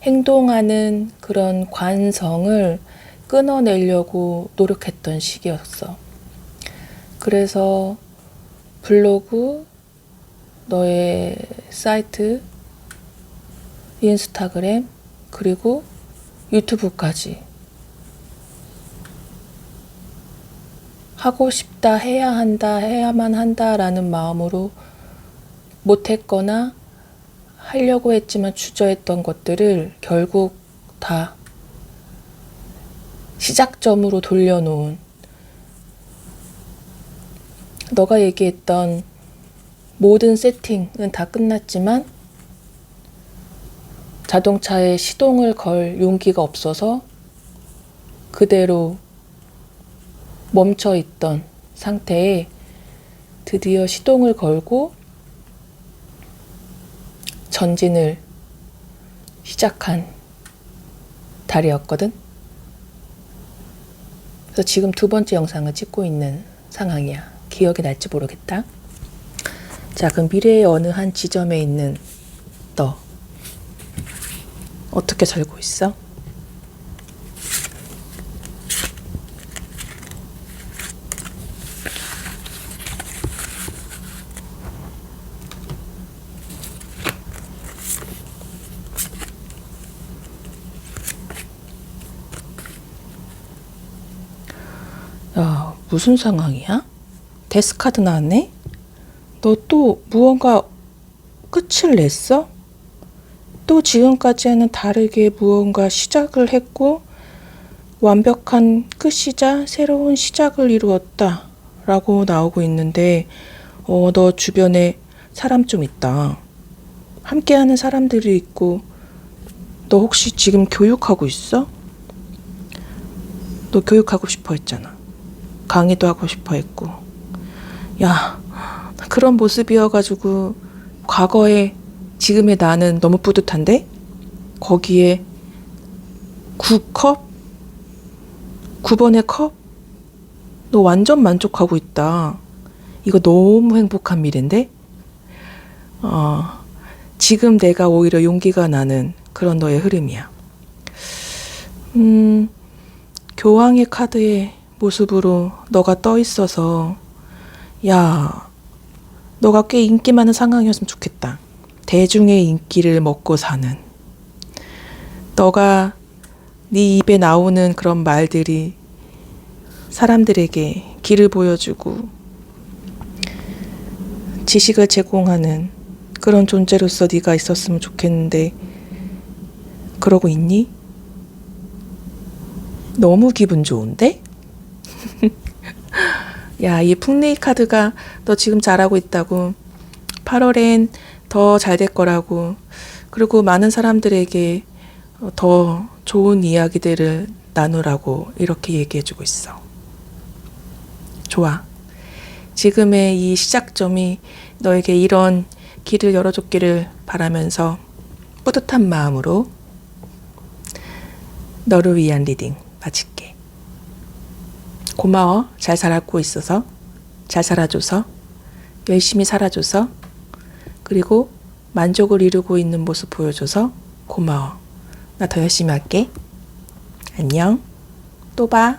A: 행동하는 그런 관성을 끊어내려고 노력했던 시기였어. 그래서 블로그, 너의 사이트, 인스타그램, 그리고 유튜브까지 하고 싶다, 해야 한다, 해야만 한다라는 마음으로 못했거나 하려고 했지만 주저했던 것들을 결국 다 시작점으로 돌려놓은, 너가 얘기했던 모든 세팅은 다 끝났지만 자동차에 시동을 걸 용기가 없어서 그대로 멈춰있던 상태에 드디어 시동을 걸고 전진을 시작한 달이었거든. 그래서 지금 두 번째 영상을 찍고 있는 상황이야. 기억이 날지 모르겠다. 자, 그럼 미래의 어느 한 지점에 있는 너, 어떻게 살고 있어? 야, 무슨 상황이야? 데스카드 나왔네? 너 또 무언가 끝을 냈어? 또 지금까지와는 다르게 무언가 시작을 했고 완벽한 끝이자 새로운 시작을 이루었다 라고 나오고 있는데, 너 주변에 사람 좀 있다. 함께하는 사람들이 있고, 너 혹시 지금 교육하고 있어? 너 교육하고 싶어 했잖아. 강의도 하고 싶어 했고. 야, 그런 모습이어가지고 과거에 지금의 나는 너무 뿌듯한데? 거기에 9컵? 9번의 컵? 너 완전 만족하고 있다. 이거 너무 행복한 미래인데? 지금 내가 오히려 용기가 나는 그런 너의 흐름이야. 교황의 카드의 모습으로 너가 떠 있어서, 야, 너가 꽤 인기 많은 상황이었으면 좋겠다. 대중의 인기를 먹고 사는. 너가 네 입에 나오는 그런 말들이 사람들에게 길을 보여주고 지식을 제공하는 그런 존재로서 네가 있었으면 좋겠는데, 그러고 있니? 너무 기분 좋은데? 야, 이 풍레이 카드가 너 지금 잘하고 있다고, 8월엔 더 잘 될 거라고, 그리고 많은 사람들에게 더 좋은 이야기들을 나누라고 이렇게 얘기해주고 있어. 좋아. 지금의 이 시작점이 너에게 이런 길을 열어줬기를 바라면서 뿌듯한 마음으로 너를 위한 리딩 마칠게. 고마워. 잘 살고 있어서, 잘 살아줘서, 열심히 살아줘서, 그리고 만족을 이루고 있는 모습 보여줘서 고마워. 나 더 열심히 할게. 안녕. 또 봐.